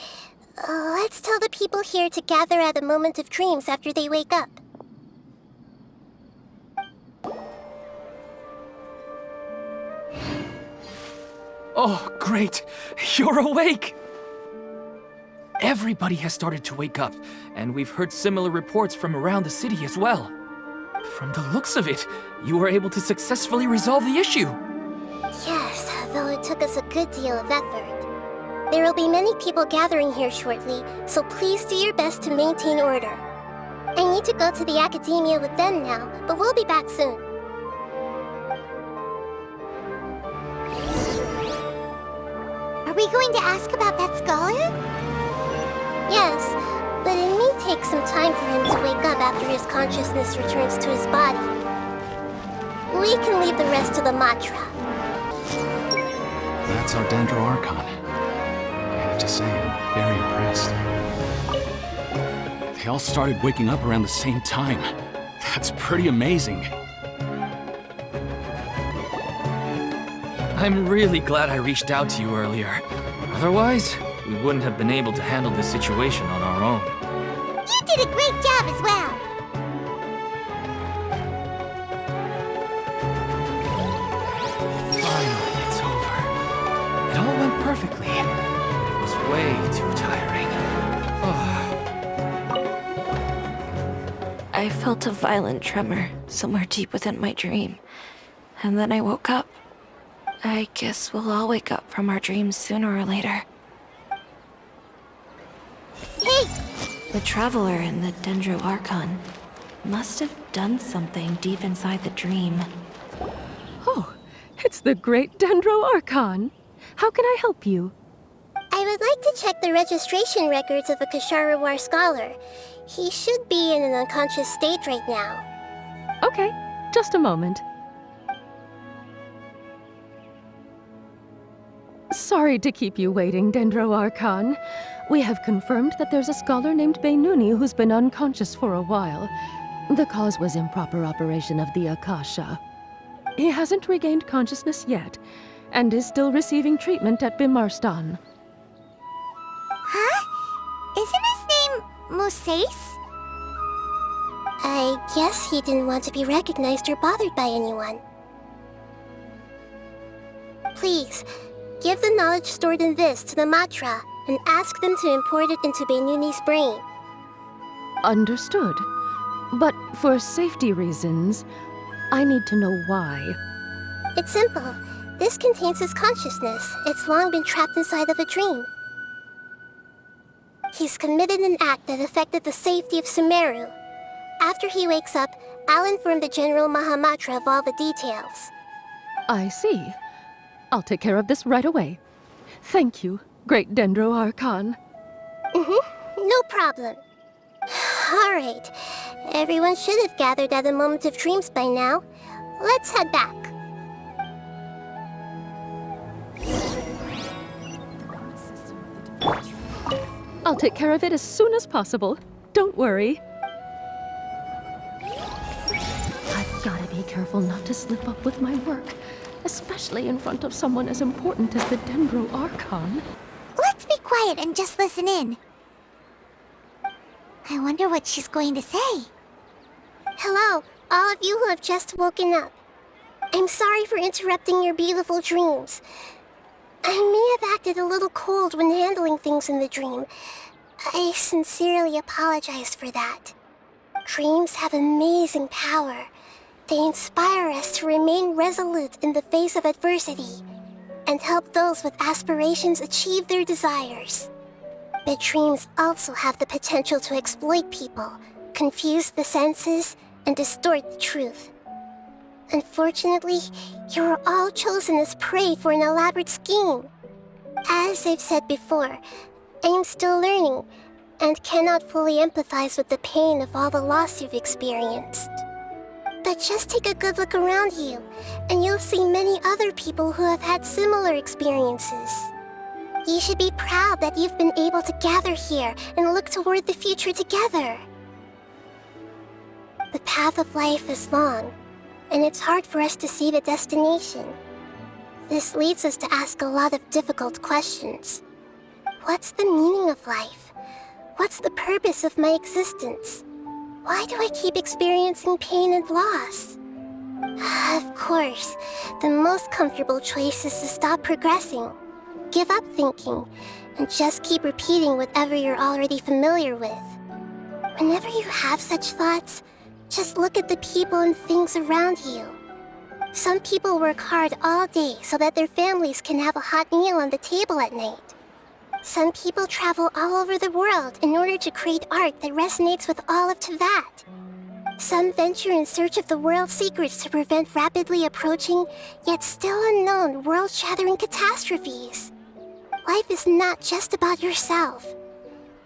Let's tell the people here to gather at a moment of dreams after they wake up. Oh, great! You're awake! Everybody has started to wake up, and we've heard similar reports from around the city as well. From the looks of it, you were able to successfully resolve the issue. Yes, though it took us a good deal of effort. There will be many people gathering here shortly, so please do your best to maintain order. I need to go to the academia with them now, but we'll be back soon. Are we going to ask about that scholar? Yes, but it may take some time for him to wake up after his consciousness returns to his body. We can leave the rest to the mantra. That's our Dendro Archon. I have to say, I'm very impressed. They all started waking up around the same time. That's pretty amazing. I'm really glad I reached out to you earlier. Otherwise, we wouldn't have been able to handle this situation on our own. You did a great job as well! Finally, it's over. It all went perfectly, but it was way too tiring. I felt a violent tremor somewhere deep within my dream, and then I woke up. I guess we'll all wake up from our dreams sooner or later. Hey! The Traveler and the Dendro Archon must have done something deep inside the dream. Oh, it's the great Dendro Archon. How can I help you? I would like to check the registration records of a Kasharawar scholar. He should be in an unconscious state right now. Okay, just a moment. Sorry to keep you waiting, Dendro Archon. We have confirmed that there's a scholar named Beinuni who's been unconscious for a while. The cause was improper operation of the Akasha. He hasn't regained consciousness yet, and is still receiving treatment at Bimarstan. Huh? Isn't his name Moses? I guess he didn't want to be recognized or bothered by anyone. Please, give the knowledge stored in this to the Matra, and ask them to import it into Beinuni's brain. Understood. But for safety reasons, I need to know why. It's simple. This contains his consciousness. It's long been trapped inside of a dream. He's committed an act that affected the safety of Sumeru. After he wakes up, I'll inform the General Mahamatra of all the details. I see. I'll take care of this right away. Thank you, great Dendro Archon. No problem. Alright. Everyone should have gathered at a moment of dreams by now. Let's head back. I'll take care of it as soon as possible. Don't worry. I've gotta be careful not to slip up with my work, especially in front of someone as important as the Dendro Archon. Let's be quiet and just listen in. I wonder what she's going to say. Hello, all of you who have just woken up. I'm sorry for interrupting your beautiful dreams. I may have acted a little cold when handling things in the dream. I sincerely apologize for that. Dreams have amazing power. They inspire us to remain resolute in the face of adversity, and help those with aspirations achieve their desires. But dreams also have the potential to exploit people, confuse the senses, and distort the truth. Unfortunately, you were all chosen as prey for an elaborate scheme. As I've said before, I am still learning, and cannot fully empathize with the pain of all the loss you've experienced. But just take a good look around you, and you'll see many other people who have had similar experiences. You should be proud that you've been able to gather here and look toward the future together. The path of life is long, and it's hard for us to see the destination. This leads us to ask a lot of difficult questions. What's the meaning of life? What's the purpose of my existence? Why do I keep experiencing pain and loss? Of course, the most comfortable choice is to stop progressing, give up thinking, and just keep repeating whatever you're already familiar with. Whenever you have such thoughts, just look at the people and things around you. Some people work hard all day so that their families can have a hot meal on the table at night. Some people travel all over the world in order to create art that resonates with all of Teyvat. Some venture in search of the world's secrets to prevent rapidly approaching, yet still unknown, world-shattering catastrophes. Life is not just about yourself.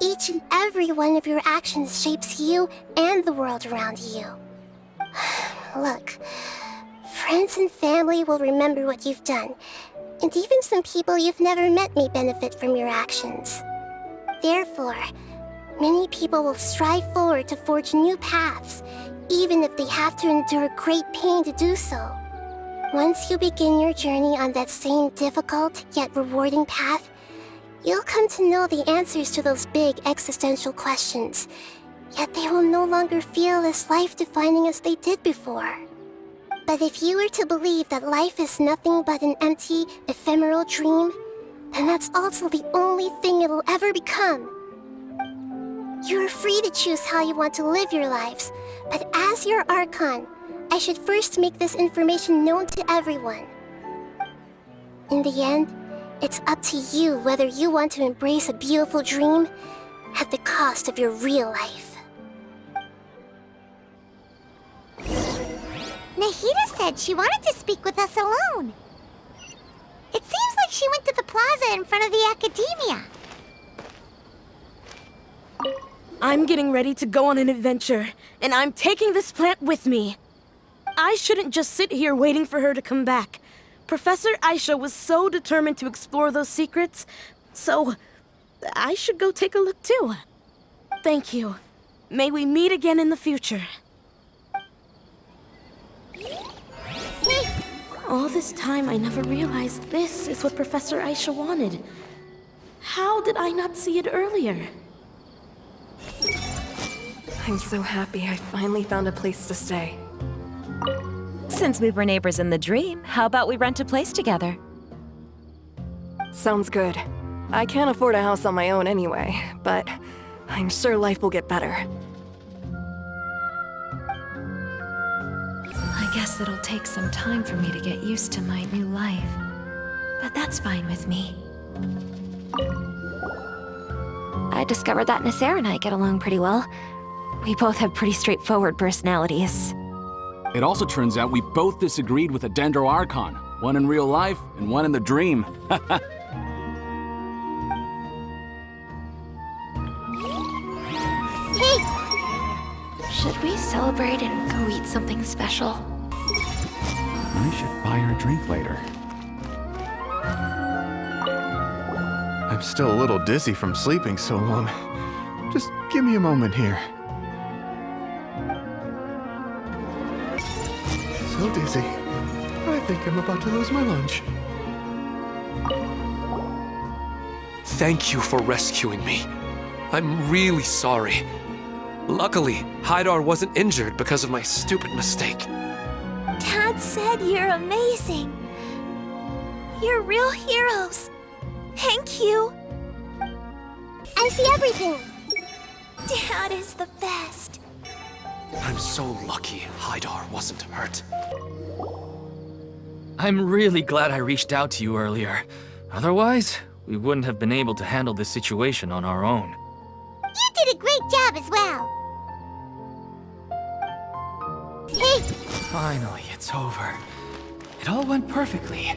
Each and every one of your actions shapes you and the world around you. Look, friends and family will remember what you've done, and even some people you've never met may benefit from your actions. Therefore, many people will strive forward to forge new paths, even if they have to endure great pain to do so. Once you begin your journey on that same difficult yet rewarding path, you'll come to know the answers to those big existential questions, yet they will no longer feel as life-defining as they did before. But if you were to believe that life is nothing but an empty, ephemeral dream, then that's also the only thing it'll ever become. You are free to choose how you want to live your lives, but as your Archon, I should first make this information known to everyone. In the end, it's up to you whether you want to embrace a beautiful dream at the cost of your real life. Nahida said she wanted to speak with us alone. It seems like she went to the plaza in front of the academia. I'm getting ready to go on an adventure, and I'm taking this plant with me. I shouldn't just sit here waiting for her to come back. Professor Aisha was so determined to explore those secrets, so I should go take a look too. Thank you. May we meet again in the future. All this time, I never realized this is what Professor Aisha wanted. How did I not see it earlier? I'm so happy I finally found a place to stay. Since we were neighbors in the dream, how about we rent a place together? Sounds good. I can't afford a house on my own anyway, but I'm sure life will get better. I guess it'll take some time for me to get used to my new life. But that's fine with me. I discovered that Nasser and I get along pretty well. We both have pretty straightforward personalities. It also turns out we both disagreed with a Dendro Archon. One in real life, and one in the dream. Hey! Should we celebrate and go eat something special? I should buy her a drink later. I'm still a little dizzy from sleeping so long. Just give me a moment here. So dizzy. I think I'm about to lose my lunch. Thank you for rescuing me. I'm really sorry. Luckily, Haidar wasn't injured because of my stupid mistake. Dad said you're amazing. You're real heroes. Thank you. I see everything. Dad is the best. I'm so lucky Haidar wasn't hurt. I'm really glad I reached out to you earlier. Otherwise, we wouldn't have been able to handle this situation on our own. You did a great job as well. Hey! Finally, it's over. It all went perfectly,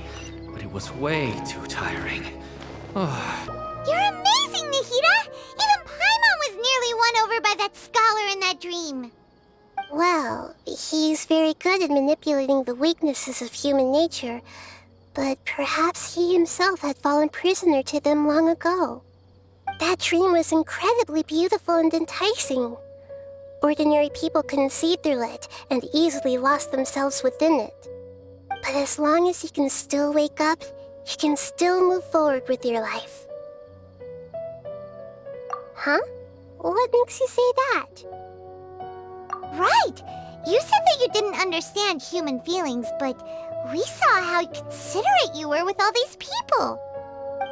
but it was way too tiring. You're amazing, Nahida! Even Paimon was nearly won over by that scholar in that dream. Well, he's very good at manipulating the weaknesses of human nature, but perhaps he himself had fallen prisoner to them long ago. That dream was incredibly beautiful and enticing. Ordinary people couldn't see through it and easily lost themselves within it. But as long as you can still wake up, you can still move forward with your life. Huh? What makes you say that? Right! You said that you didn't understand human feelings, but we saw how considerate you were with all these people.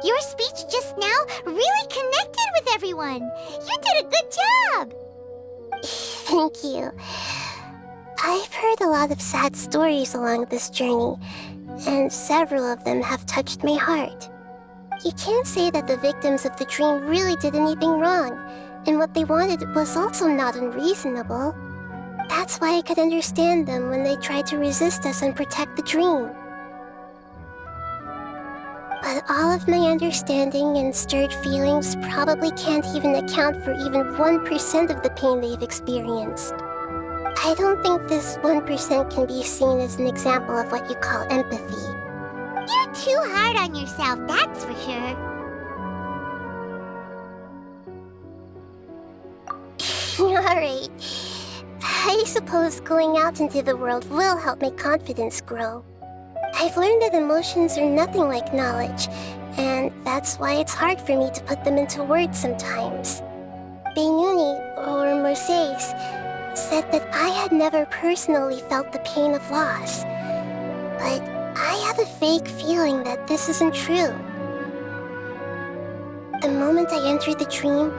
Your speech just now really connected with everyone. You did a good job. Thank you. I've heard a lot of sad stories along this journey, and several of them have touched my heart. You can't say that the victims of the dream really did anything wrong, and what they wanted was also not unreasonable. That's why I could understand them when they tried to resist us and protect the dream. But all of my understanding and stirred feelings probably can't even account for even 1% of the pain they've experienced. I don't think this 1% can be seen as an example of what you call empathy. You're too hard on yourself, that's for sure. Alright. I suppose going out into the world will help my confidence grow. I've learned that emotions are nothing like knowledge, and that's why it's hard for me to put them into words sometimes. Beinuni, or Mercedes, said that I had never personally felt the pain of loss, but I have a vague feeling that this isn't true. The moment I entered the dream,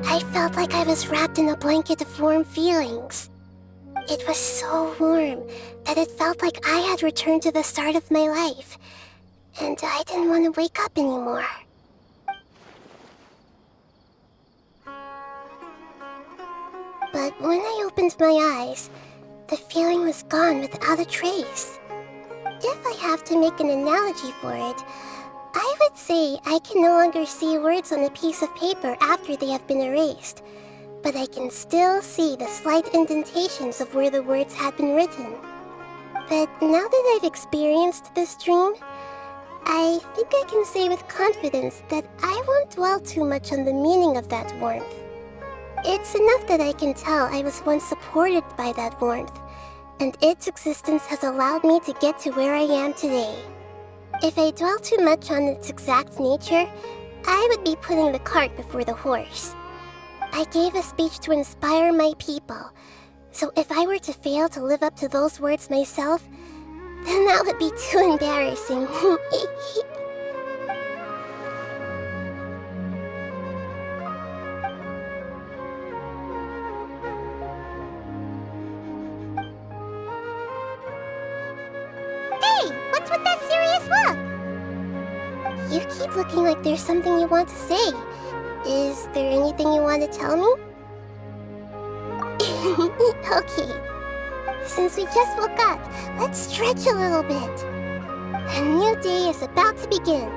I felt like I was wrapped in a blanket of warm feelings. It was so warm that it felt like I had returned to the start of my life, and I didn't want to wake up anymore. But when I opened my eyes, the feeling was gone without a trace. If I have to make an analogy for it, I would say I can no longer see words on a piece of paper after they have been erased, but I can still see the slight indentations of where the words had been written. But now that I've experienced this dream, I think I can say with confidence that I won't dwell too much on the meaning of that warmth. It's enough that I can tell I was once supported by that warmth, and its existence has allowed me to get to where I am today. If I dwell too much on its exact nature, I would be putting the cart before the horse. I gave a speech to inspire my people, so if I were to fail to live up to those words myself, then that would be too embarrassing. Hey, what's with that serious look? You keep looking like there's something you want to say. Is there anything you want to tell me? Okay. Since we just woke up, let's stretch a little bit. A new day is about to begin.